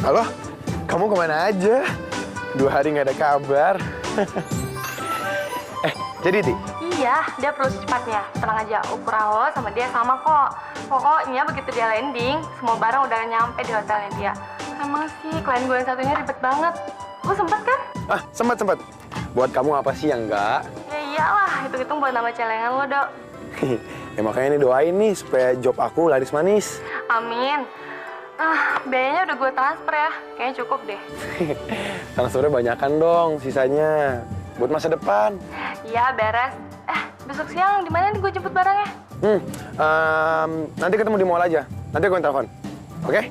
Halo, kamu kemana aja? 2 hari nggak ada kabar. Jadi Ti? Iya, dia perlu secepatnya. Tenang aja, ukuran lo sama dia sama kok. Pokoknya begitu dia landing, semua barang udah nyampe di hotelnya dia. Emang sih, klien gue yang satunya ribet banget. Lo sempet kan? Sempet. Buat kamu apa sih yang enggak? Ya iyalah, hitung-hitung buat nama celengan lo, Dok. Ya makanya ini doain nih supaya job aku laris manis. Amin. Biayanya udah gue transfer ya. Kayaknya cukup deh. Transfernya banyakan dong sisanya. Buat masa depan. Iya, beres. Besok siang di mana nih gue jemput barangnya? Nanti ketemu di mall aja. Nanti gue telepon. Oke?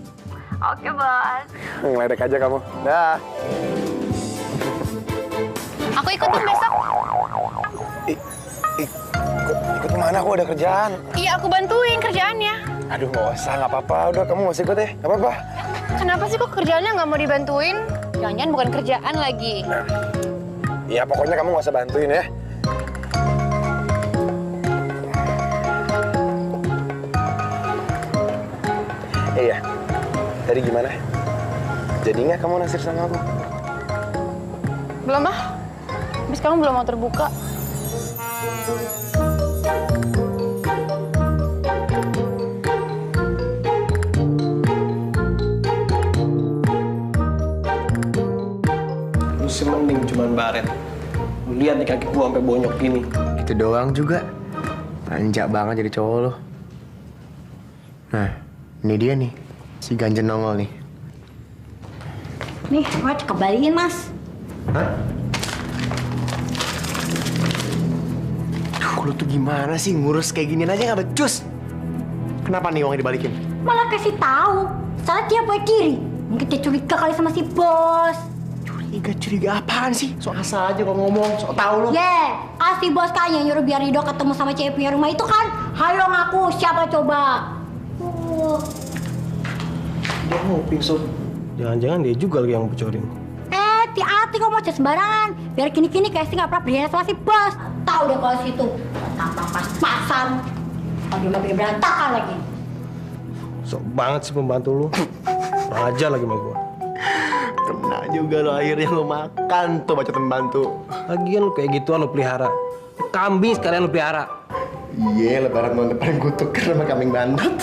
Oke, Bos. Ngeledek aja kamu. Dah. Aku ikut dong besok. Ikut kemana? Aku ada kerjaan. Iya, aku bantuin kerjaannya. Aduh, nggak usah. Nggak apa-apa. Udah, kamu nggak usah ikut ya. Nggak apa-apa. Kenapa sih kok kerjaannya nggak mau dibantuin? Jangan-jangan bukan kerjaan lagi. Ya, pokoknya kamu nggak usah bantuin ya. Iya. Tadi gimana? Jadi nggak kamu naksir sama aku? Belum ah. Habis kamu belum mau terbuka. Lu sih mending cuman baret. Lu lihat nih kaki gua sampai bonyok gini. Itu doang juga. Manja banget jadi cowok lo. Nah, ini dia nih. Si ganjen nongol nih. Nih, gue kembaliin, Mas. Hah? Duh, lu tuh gimana sih ngurus kayak ginian aja nggak becus? Kenapa nih uangnya dibalikin? Malah kasih tahu. Salah dia buat diri. Mungkin dia curiga kali sama si bos. Curiga apaan sih? So asal aja kalau ngomong, so tau lu. Kasih bos kayaknya nyuruh biar Rido ketemu sama cewek punya rumah itu kan. Halo ngaku, siapa coba? Dia nguping, Sob. Jangan-jangan dia juga lagi yang bocorin. Hati-hati kok mau sembarangan. Biar kini-kini kayak nggak pernah berhenti sama si bos. Tahu deh kalau situ. Tampang pas-pasan. Pagi udah bikin berantakan lagi. Sok banget sih pembantu lu. Kurang aja lagi sama gua. Kena juga lo akhirnya lo makan tuh baca pembantu. Lagian lu kayak gituan lu pelihara. Kambing sekalian lu pelihara. Iya, lebaran tahun depan gue tuker sama kambing bandot.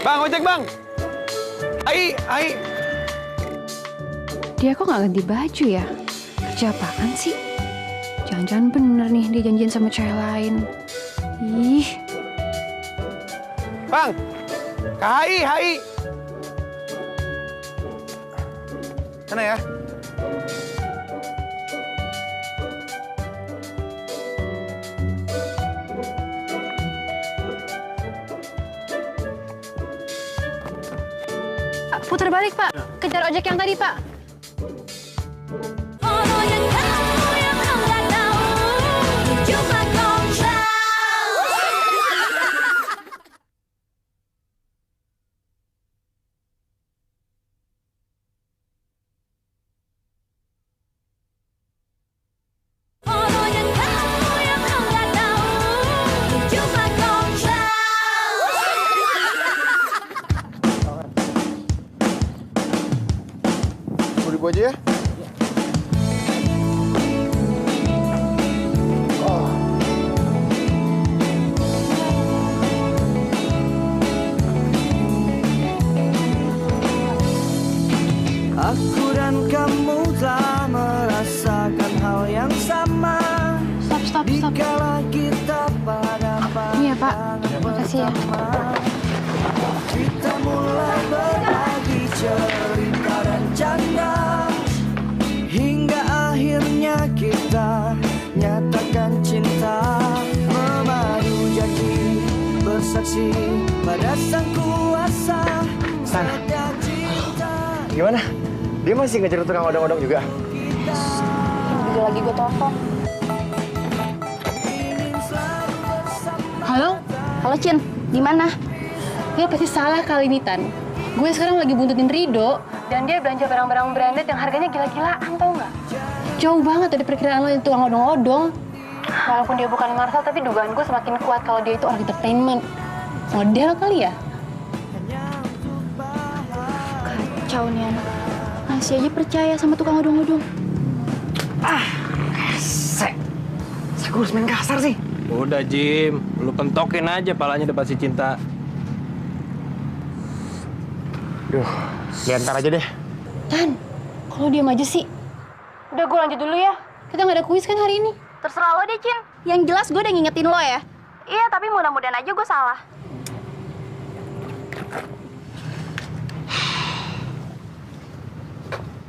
Bang, ojek bang. Ai. Dia kok nggak ganti baju ya? Kerja apaan sih? Jangan-jangan bener nih dia janjian sama cewek lain. Ih. Bang, Hai. Sana ya. Putar balik, Pak. Kejar ojek yang tadi, Pak. Orang yang kamu yang kau nggak tahu cuma kau tahu. Orang yang kamu yang kau nggak tahu cuma kau tahu. Mau dibawa aja ya? Aku dan kamu telah merasakan hal yang sama. Stop. Dikala kita pada Ini ya, Pak. Makasih ya. kita mulai berbagi cerita dan canda, hingga akhirnya kita nyatakan cinta, memadu janji bersaksi pada sang kuasa. Sana. Ada cinta. Gimana? Dia masih ngejar tukang odong-odong juga? Udah lagi gue telepon. Halo Cin, di mana? Dia pasti salah kali ini, Tan. Gue sekarang lagi buntutin Rido, dan dia belanja barang-barang branded yang harganya gila-gilaan, tau nggak? Jauh banget dari perkiraan lo yang tukang odong-odong. Walaupun dia bukan Marcel, tapi dugaan gue semakin kuat kalau dia itu orang entertainment. Model kali ya? Kacau nih anak. Masih aja percaya sama tukang odong-odong. Saya harus main kasar sih. Udah Jim, lu pentokin aja palanya depan si Cinta. Duh, lihat ntar aja deh. Tan, kalau diam aja sih. Udah, gue lanjut dulu ya. Kita nggak ada kuis kan hari ini? Terserah lo deh, Cin. Yang jelas gue udah ngingetin lo ya. Iya, tapi mudah-mudahan aja gue salah.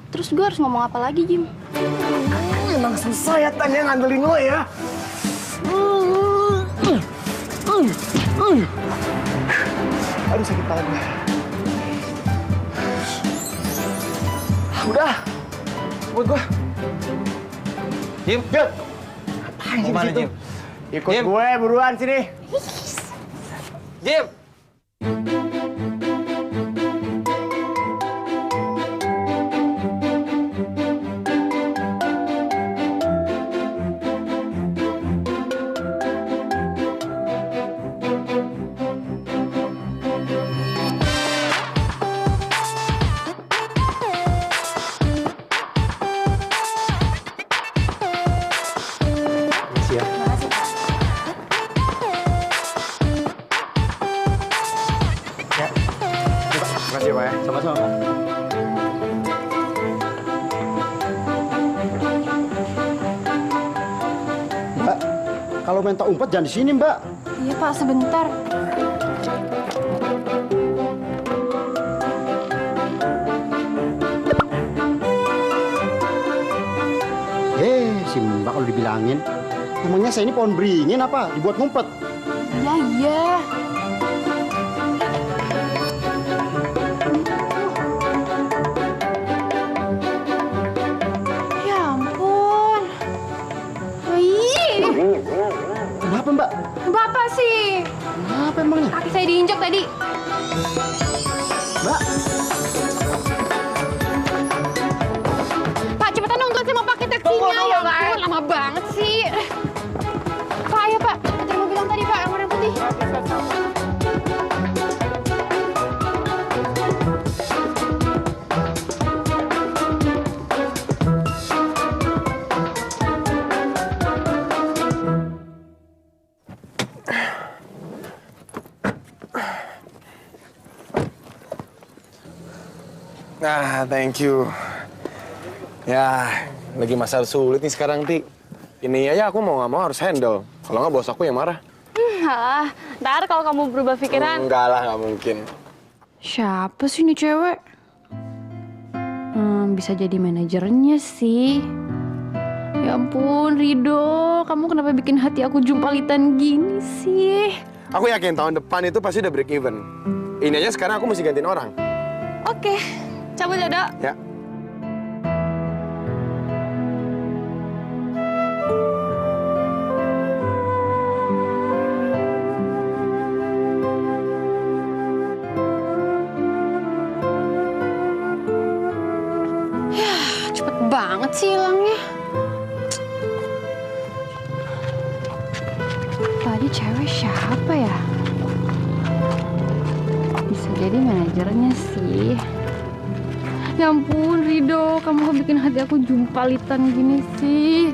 Terus gue harus ngomong apa lagi, Jim? Emang susah ya Tan yang ngandelin lo ya. Aduh sakit kepala gue. Udah, buat gue. Jim, Jod, ngapain sih mau mana di situ? Jim? Ikut Jim. gue buruan sini. Jim. Makasih ya. Ya. Makasih ya, Pak ya. Sama-sama, Pak. Mbak, kalau main tak umpet jangan di sini, Mbak. Iya, Pak, sebentar. Si Mbak kalau dibilangin. Emangnya saya ini pohon beringin apa? Dibuat ngumpet. Iya, iya. Ya ampun. Wih. Kenapa, Mbak? Bapak sih. Kenapa emangnya? Kaki saya diinjak tadi. Mbak, Pak, cepetan dong, saya mau pakai taksinya. Ya ampun, lama banget sih. Pak, ayo Pak. Antar mobil yang tadi, Pak, yang warna putih. Nah, thank you. Ya, lagi masalah sulit nih sekarang, Ti. Ini aja aku mau nggak mau harus handle. Kalau nggak bos aku yang marah. Alah, ntar kalau kamu berubah pikiran. Enggak lah, nggak mungkin. Siapa sih ini cewek? Bisa jadi manajernya sih. Ya ampun, Rido. Kamu kenapa bikin hati aku jumpalitan gini sih? Aku yakin tahun depan itu pasti udah break even. Ini aja sekarang aku mesti gantiin orang. Oke, cabut ya, Dok. Ya. Cepet banget sih hilangnya. Tadi cewek siapa ya? Bisa jadi manajernya sih. Ya ampun, Rido, kamu kok bikin hati aku jumpalitan gini sih?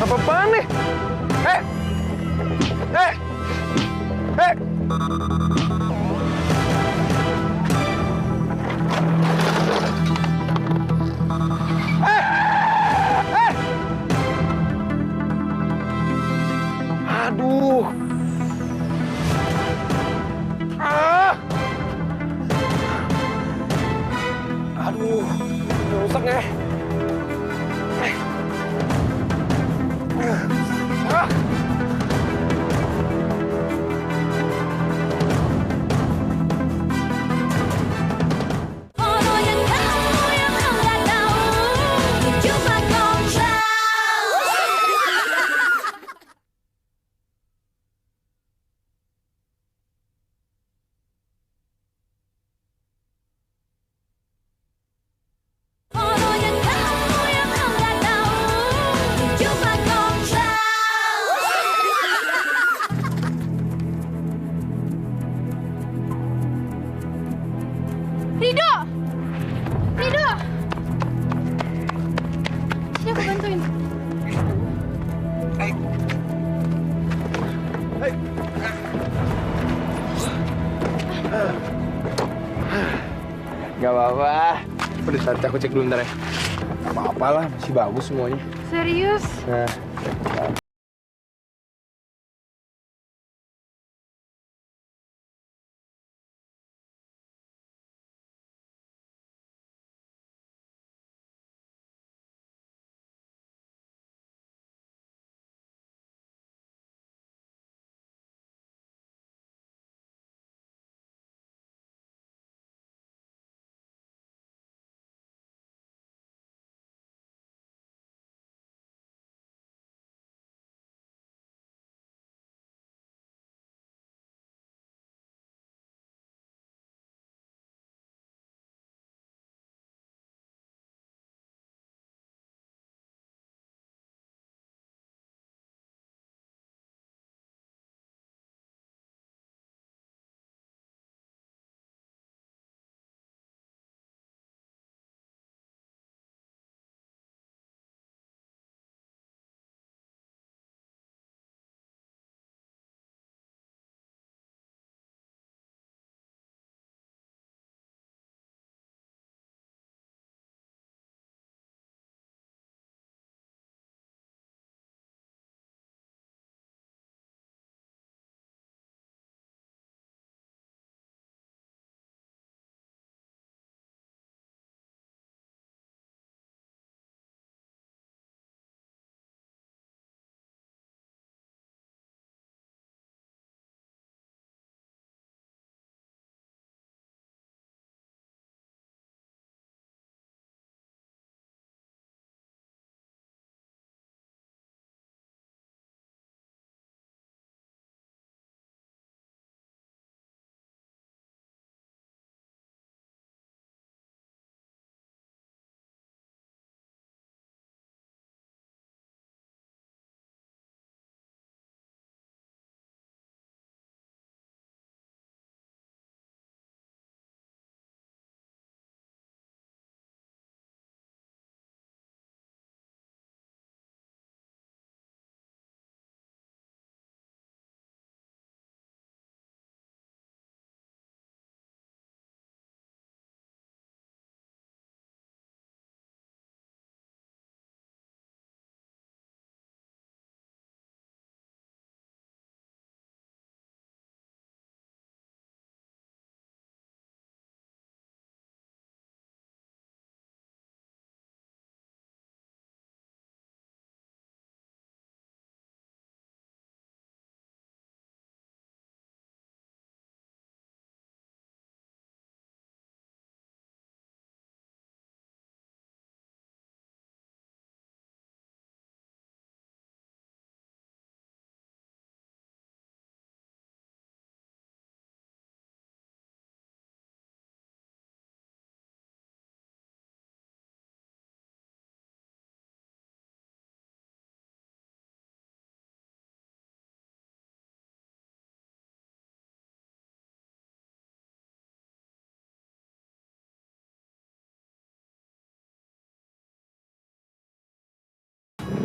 Apa-apaan nih? Eh! Eh! Eh! Aduh. Aduh, rusak ya. Ono yang kamu yang enggak tahu, cuma kontrol. Ono yang kamu yang enggak tahu, cuma kontrol. Rido! Rido! Sini aku bantuin. Gak apa-apa. Udah tadi aku cek dulu bentar ya. Gak apa-apa lah, masih bagus semuanya. Serius? Nah.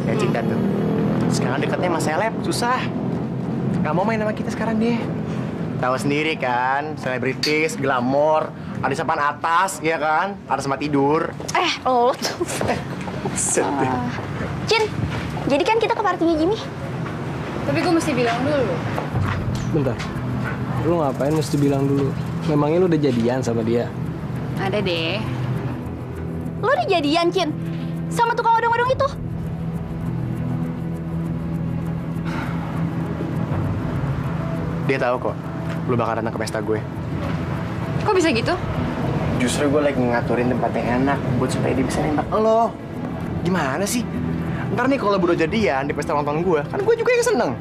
Ya cinta tuh. Sekarang deketnya sama seleb, susah. Gak mau main sama kita sekarang dia. Tahu sendiri kan, selebritis, glamor, ada sampan atas, ya kan? Ada sama tidur. Lo tuh. Cin, jadi kan kita ke partinya Jimmy. Tapi gue mesti bilang dulu. Bentar. Lu ngapain mesti bilang dulu? Memangnya lu udah jadian sama dia? Ada deh. Lo udah jadian, Cin? Sama tukang odong-odong itu? Dia tahu kok, lu bakal datang ke pesta gue. Kok bisa gitu? Justru gue lagi ngaturin tempat yang enak buat supaya dia bisa nembak lo. Gimana sih? Ntar nih kalau berdua jadian di pesta ulang tahun gue, kan gue juga yang seneng.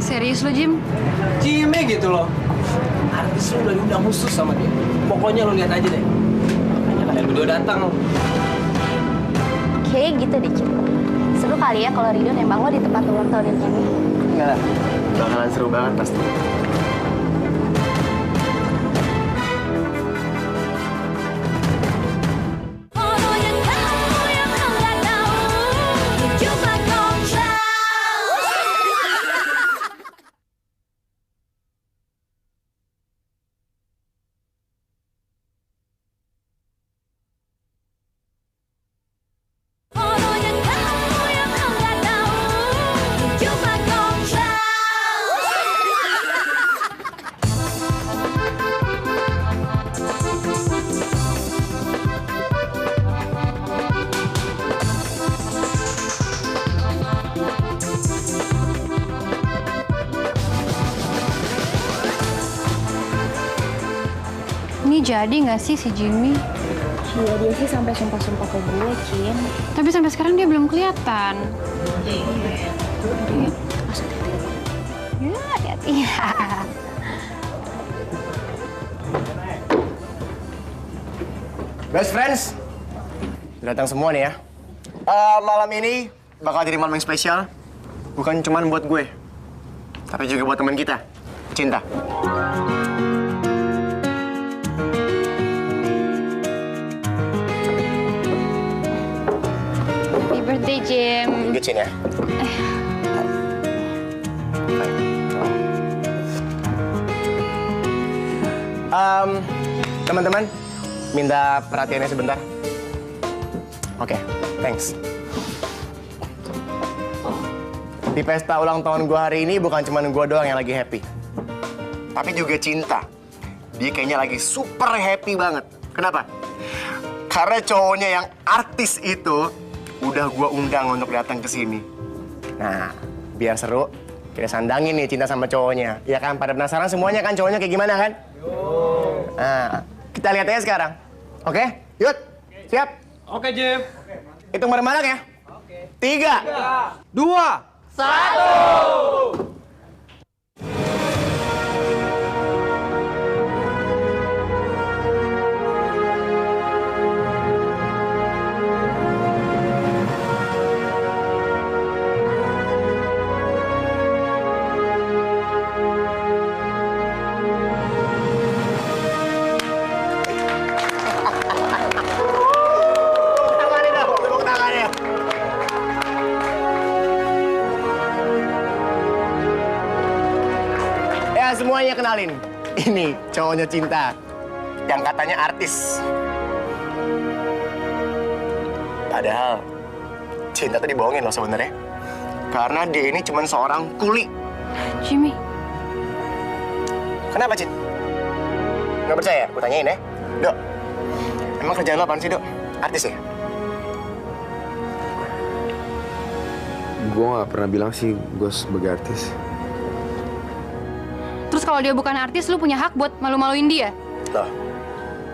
Serius lo, Jim? Jimmy gitu loh. Artis lu udah diundang khusus sama dia. Pokoknya lu lihat aja deh. Makanya kalian berdua datang. Kayak gitu deh, Cin. Seru kali ya kalau Ridho nembak lo di tempat ulang tahun Jimmy. Enggak lah, bakalan seru banget pasti. Ini jadi nggak sih si Jimmy? Iya, dia sih sampai sumpah-sumpah ke gue, Cin. Tapi sampai sekarang dia belum kelihatan. Ya, hati-hati. Best friends, datang semua nih ya. Malam ini bakal jadi malam yang spesial. Bukan cuma buat gue, tapi juga buat teman kita, Cinta. Happy birthday, Jim. Good, Cin ya. Teman-teman, minta perhatiannya sebentar. Oke, thanks. Di pesta ulang tahun gue hari ini bukan cuma gue doang yang lagi happy. Tapi juga Cinta. Dia kayaknya lagi super happy banget. Kenapa? Karena cowoknya yang artis itu udah gue undang untuk datang ke sini. Nah, biar seru, kita sandangin nih Cinta sama cowoknya. Ya kan, pada penasaran semuanya kan cowoknya kayak gimana kan? Nah, kita lihat aja sekarang. Oke? Yuk, siap? Oke, Jim. Hitung bareng-bareng ya. 3, 2, 1. Semuanya kenalin, ini cowoknya Cinta yang katanya artis. Padahal Cinta tuh dibohongin loh sebenarnya, karena dia ini cuma seorang kuli. Jimmy. Kenapa, Cin? Nggak percaya? Aku tanyain ya. Dok, emang kerjaan lo apaan sih, Dok? Artis ya? Gue nggak pernah bilang sih gue sebagai artis. Terus kalau dia bukan artis, lu punya hak buat malu-maluin dia? Loh,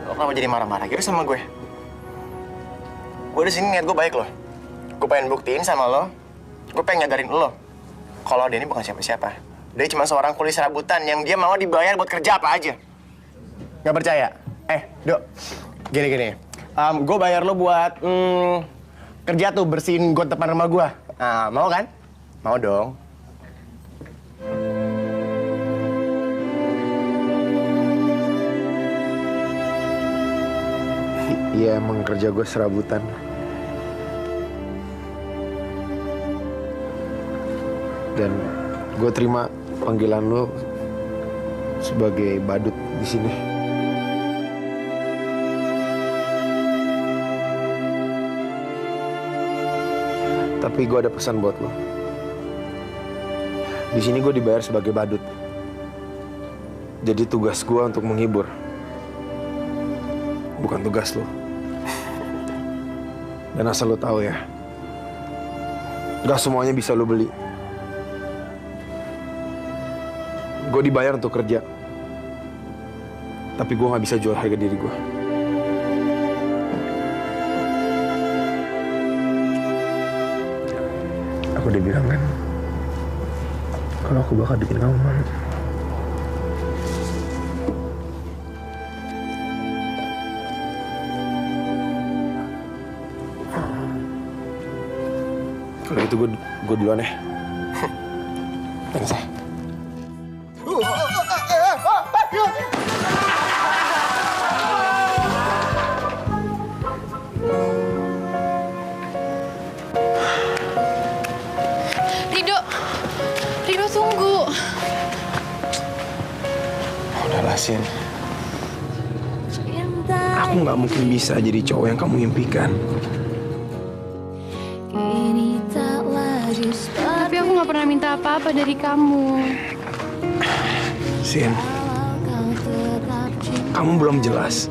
lo kenapa jadi marah-marah gitu sama gue? Gue di sini niat gue baik loh. Gue pengen buktiin sama lo, gue pengen nyadarin lo kalau dia ini bukan siapa-siapa. Dia cuma seorang kuli serabutan yang dia mau dibayar buat kerja apa aja. Nggak percaya? Dok, gini. Gue bayar lo buat kerja tuh bersihin got depan rumah gue. Nah, mau kan? Mau dong. Iya, emang kerja gue serabutan. Dan gue terima panggilan lo sebagai badut di sini. Tapi gue ada pesan buat lo. Di sini gue dibayar sebagai badut. Jadi tugas gue untuk menghibur, bukan tugas lo. Dan asal lo tahu ya, gak semuanya bisa lo beli. Gue dibayar untuk kerja, tapi gue gak bisa jual harga diri gue. Aku udah bilang kan, kalau aku bakal bikin kamu malu. Kalau itu gue duluan ya. Thanks ya. Rido tunggu. Udahlah, Sin. Aku nggak mungkin bisa jadi cowok yang kamu impikan. Tapi aku nggak pernah minta apa-apa dari kamu. Sin, kamu belum jelas.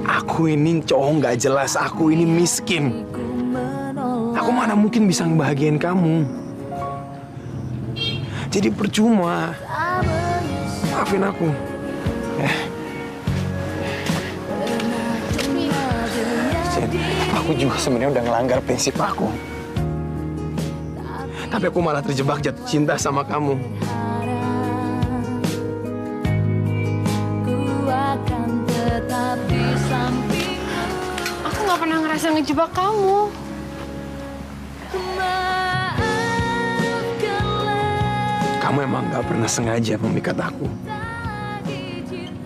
Aku ini cowok nggak jelas. Aku ini miskin. Aku mana mungkin bisa ngebahagiain kamu. Jadi percuma. Maafin aku. Sin, aku juga sebenarnya udah ngelanggar prinsip aku. Tapi aku malah terjebak jatuh cinta sama kamu. Aku nggak pernah ngerasa ngejebak kamu. Kamu emang gak pernah sengaja memikat aku.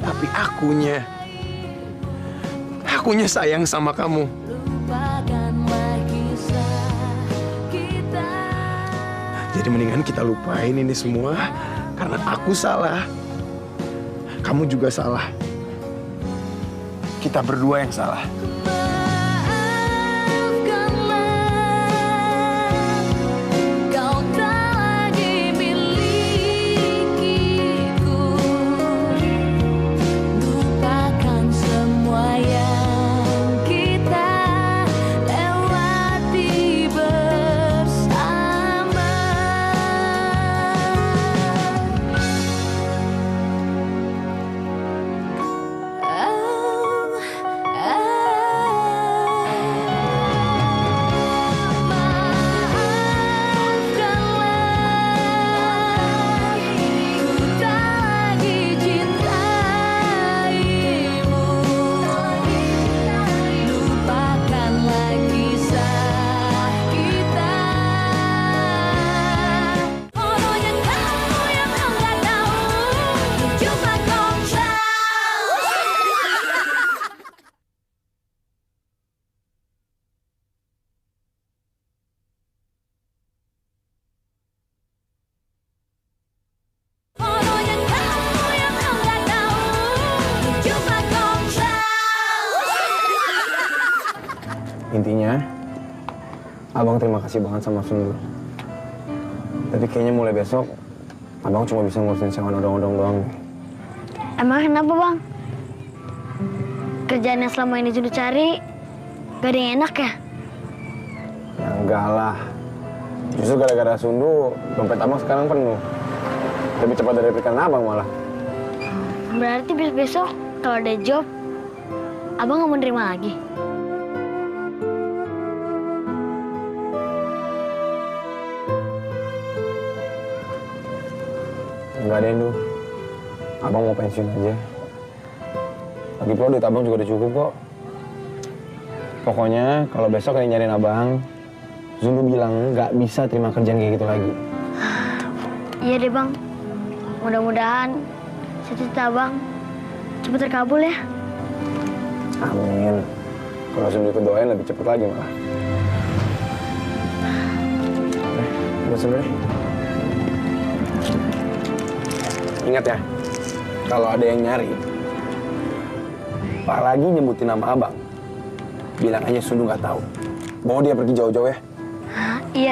Tapi akunya sayang sama kamu. Jadi mendingan kita lupain ini semua. Karena aku salah. Kamu juga salah. Kita berdua yang salah. Intinya, Abang terima kasih banget sama Sundu. Tapi kayaknya mulai besok, Abang cuma bisa ngurusin sewa odong-odong doang. Emang kenapa, Bang? Kerjaan yang selama ini Sundu cari, gak ada yang enak ya? Ya enggak lah. Justru gara-gara Sundu, dompet Abang sekarang penuh. Lebih cepat dari pikiran Abang malah. Berarti besok kalau ada job, Abang nggak mau nerima lagi? Enggak ada, Indu. Abang mau pensiun aja. Lagi pula duit Abang juga udah cukup kok. Pokoknya kalau besok ada yang nyariin Abang, Zundu bilang nggak bisa terima kerjaan kayak gitu lagi. Iya deh, Bang. Mudah-mudahan cita-cita Abang cepat terkabul ya. Amin. Kalau Zundu ikut doain lebih cepet lagi malah. Buat sebenarnya. Ingat ya, kalau ada yang nyari, apalagi nyebutin nama abang, bilang aja Sundu nggak tahu. Bawa dia pergi jauh-jauh ya. Iya.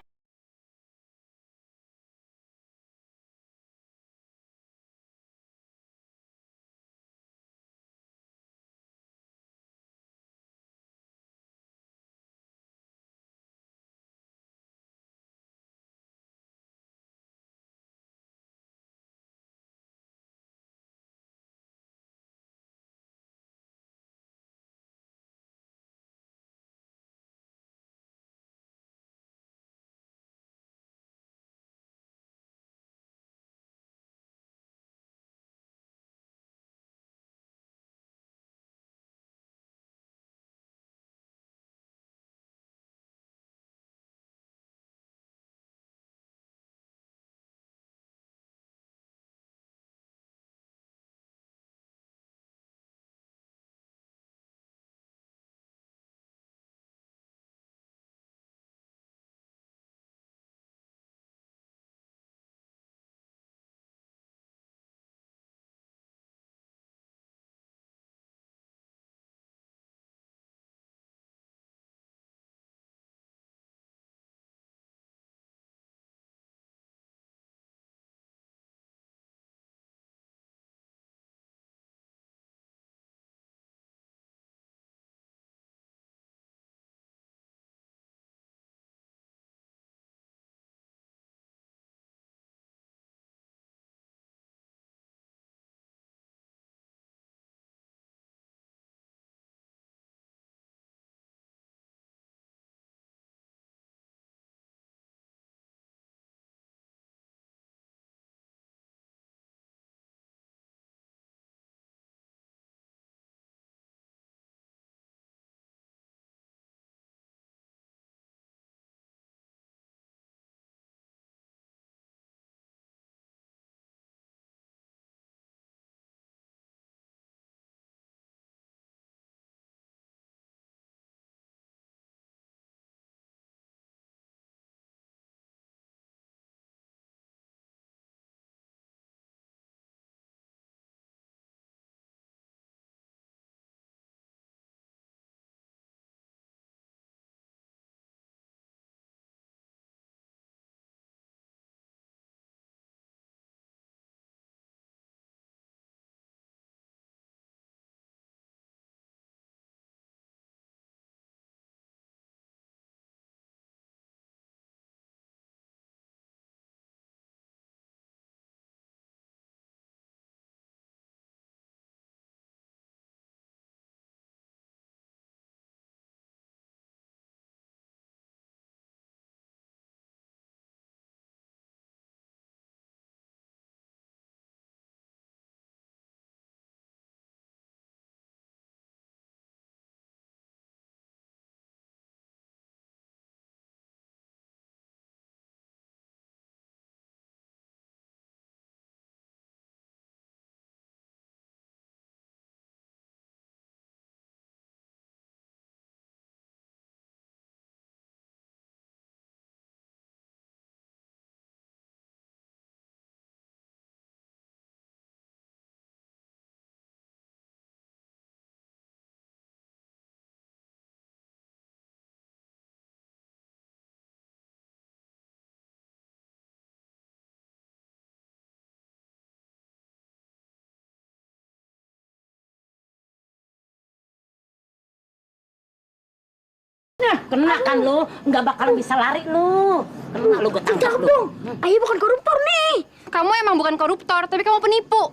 Nah, kena kan lu, nggak bakal bisa lari lu. Kena lu, gue tangkap lu. Dong, Ayu bukan koruptor nih. Kamu emang bukan koruptor, tapi kamu penipu.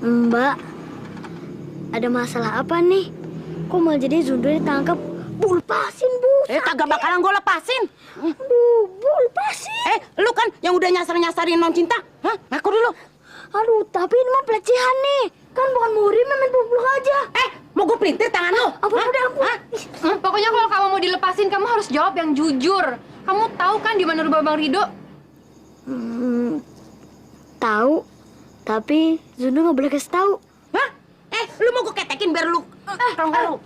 Mbak, ada masalah apa nih? Kok malah jadi Zundo ditangkap? Bu, lepasin, Bu. Kagak bakalan gue lepasin. Aduh, Bu, lepasin. Lu kan yang udah nyasar-nyasarin non cinta. Hah? Ngaku dulu. Aduh, tapi ini mah pelecehan nih. Kan bukan murim, main peluk-peluk aja. Mau gue pelintir tangan lu? Udah, ampun. Pokoknya kalau kamu mau dilepasin, kamu harus jawab yang jujur. Kamu tahu kan di mana rumah Bang Rido? Tahu, tapi Zundo nggak boleh kasih tahu. Hah? Lu mau gue ketekin biar lu?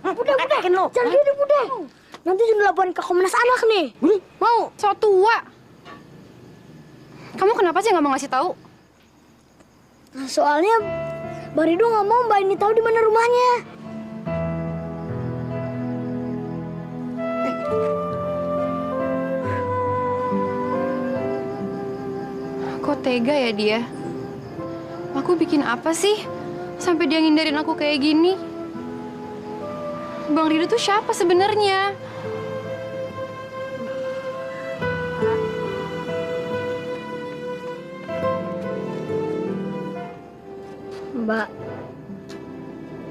Udah, jangan gitu, udah. nanti Jun laporin ke Komnas Anak nih. Mau? So tua. Kamu kenapa sih nggak mau ngasih tahu? Nah, soalnya Bang Rido nggak mau Mbak ini tahu di mana rumahnya. Kok tega ya dia? Aku bikin apa sih sampai dia ngindarin aku kayak gini? Bang Rido tuh siapa sebenarnya? Mbak,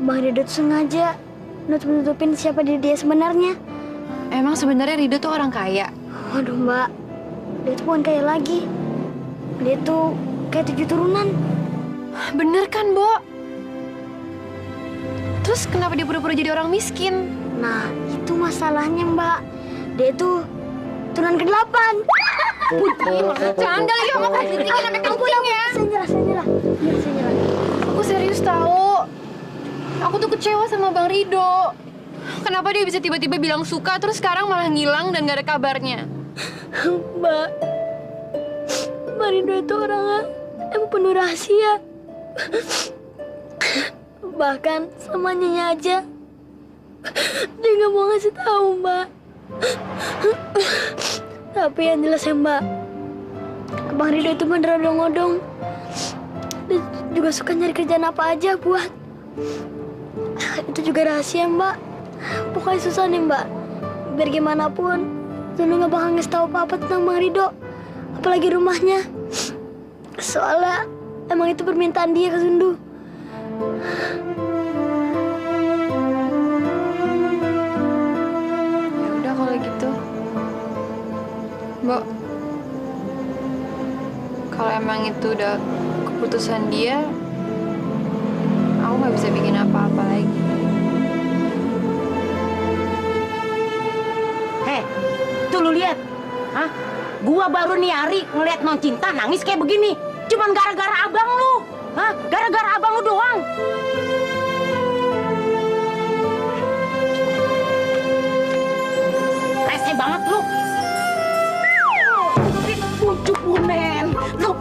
Bang Rido tuh sengaja nutup-nutupin siapa diri dia sebenarnya. Emang sebenarnya Rido tuh orang kaya? Waduh Mbak, dia tuh bukan kaya lagi. Dia tuh kayak 7 turunan. Bener kan, Bo? Terus kenapa dia pura-pura jadi orang miskin? Nah, itu masalahnya Mbak. Dia tuh turunan ke-8. Jangan kali kamu kasih tinggi sampai kencing ya. Saya nyerah. Aku serius tahu. Aku tuh kecewa sama Bang Rido. Kenapa dia bisa tiba-tiba bilang suka terus sekarang malah ngilang dan gak ada kabarnya? Mbak, Bang Rido itu orangnya emang penuh rahasia. Bahkan sama Nyonya aja dia nggak mau ngasih tahu Mbak. Tapi yang jelas ya Mbak, Bang Rido itu beneran odong-odong. Dia juga suka nyari kerjaan apa aja buat. Itu juga rahasia Mbak. Pokoknya susah nih Mbak. Biar gimana pun Zundu nggak bakal ngasih tahu apa-apa tentang Bang Rido, apalagi rumahnya. Soalnya emang itu permintaan dia ke Zundu. Ya udah kalau gitu, Mbak. Kalau emang itu udah keputusan dia, aku nggak bisa bikin apa-apa lagi. Heh, tuh lu lihat, hah? Gua baru nih hari ngeliat non Cinta nangis kayak begini, cuman gara-gara abang lu, hah? Gara-gara abang lu doang. Rese banget lu. Pucuk bunen, lu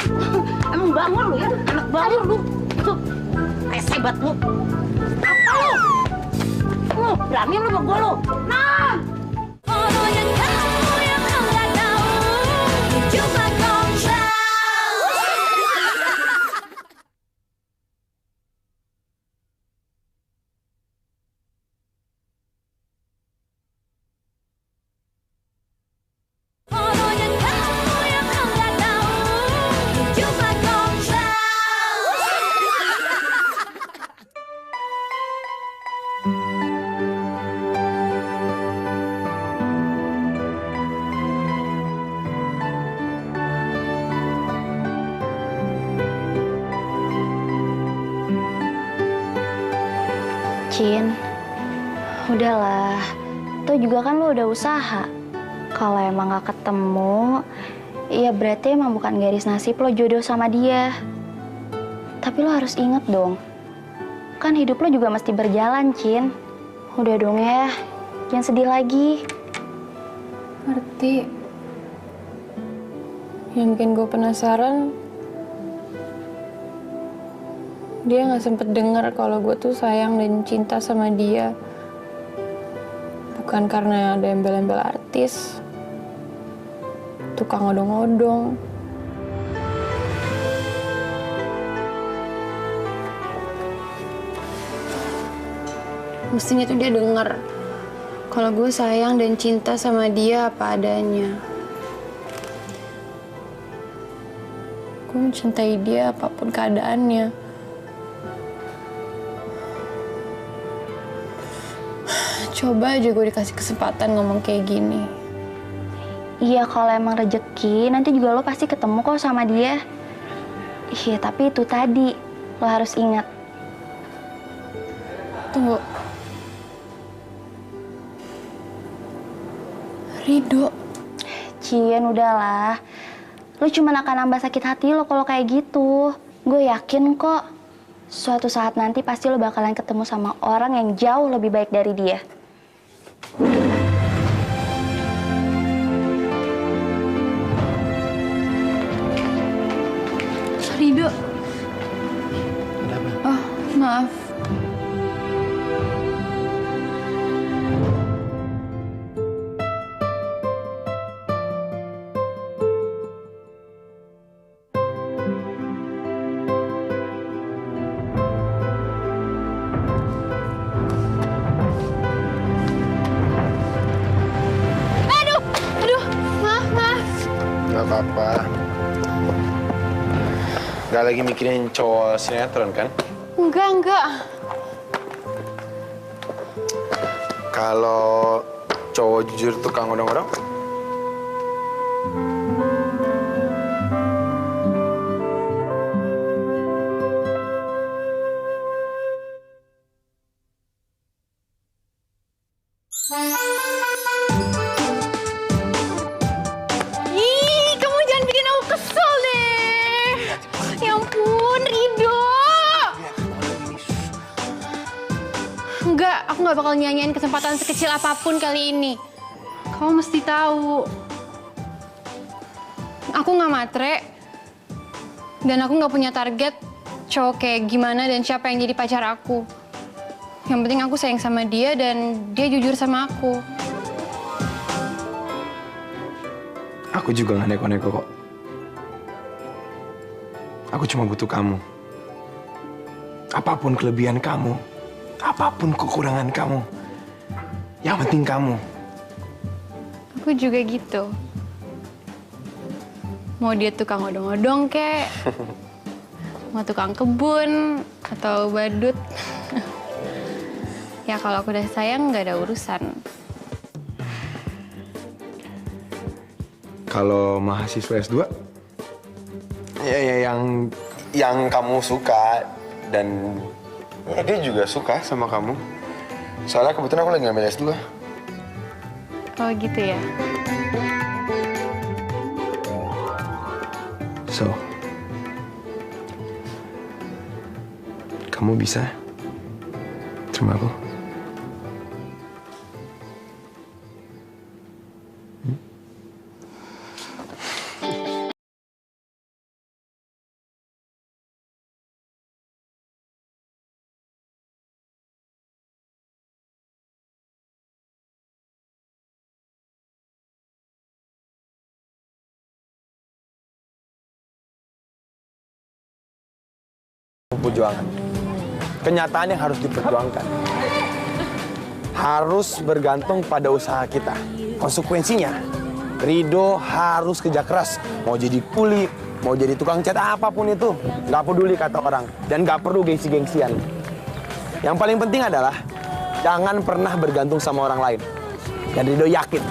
emang bangun lu ya, anak bangun lu. Tuh, rese banget lu. Apa lu? Lu berani lu sama gua lu? Non! Cin, udahlah. Tuh juga kan lo udah usaha. Kalau emang gak ketemu, ya berarti emang bukan garis nasib lo jodoh sama dia. Tapi lo harus inget dong, kan hidup lo juga mesti berjalan, Cin. Udah dong ya, jangan sedih lagi. Ngerti. Yang bikin gue penasaran, dia nggak sempet denger kalau gue tuh sayang dan cinta sama dia. Bukan karena ada embel-embel artis, tukang odong-odong. Mestinya tuh dia denger kalau gue sayang dan cinta sama dia apa adanya. Gue mencintai dia apapun keadaannya. Coba aja gue dikasih kesempatan ngomong kayak gini. Iya, kalau emang rezeki, nanti juga lo pasti ketemu kok sama dia. Iya, tapi itu tadi, lo harus ingat. Tunggu. Rido. Cien, udahlah. Lo cuma akan nambah sakit hati lo kalau kayak gitu. Gue yakin kok, suatu saat nanti pasti lo bakalan ketemu sama orang yang jauh lebih baik dari dia. apa-apa. Gak lagi mikirin cowok sinetron kan? Enggak. Kalau cowok jujur tukang odong-odong? Ih, kamu jangan bikin aku kesel deh. Ya ampun, Rido. Enggak, aku nggak bakal nyanyiin kesempatan sekecil apapun kali ini. Kamu mesti tahu. Aku nggak matre. Dan aku nggak punya target cowok kayak gimana dan siapa yang jadi pacar aku. Yang penting aku sayang sama dia dan dia jujur sama aku. Aku juga gak neko-neko kok. Aku cuma butuh kamu. Apapun kelebihan kamu, apapun kekurangan kamu, yang penting kamu. Aku juga gitu. Mau dia tukang odong-odong kek, mau tukang kebun, atau badut. Ya kalau aku udah sayang nggak ada urusan. Kalau mahasiswa S2, ya yang kamu suka dan ya dia juga suka sama kamu. Soalnya kebetulan aku lagi ngambil S2. Oh gitu ya. So, kamu bisa terima aku? Perjuangan. Kenyataan yang harus diperjuangkan. Harus bergantung pada usaha kita. Konsekuensinya, Rido harus kerja keras. Mau jadi kuli, mau jadi tukang cat, apapun itu. Nggak peduli kata orang. Dan nggak perlu gengsi-gengsian. Yang paling penting adalah, jangan pernah bergantung sama orang lain. Dan Rido yakin,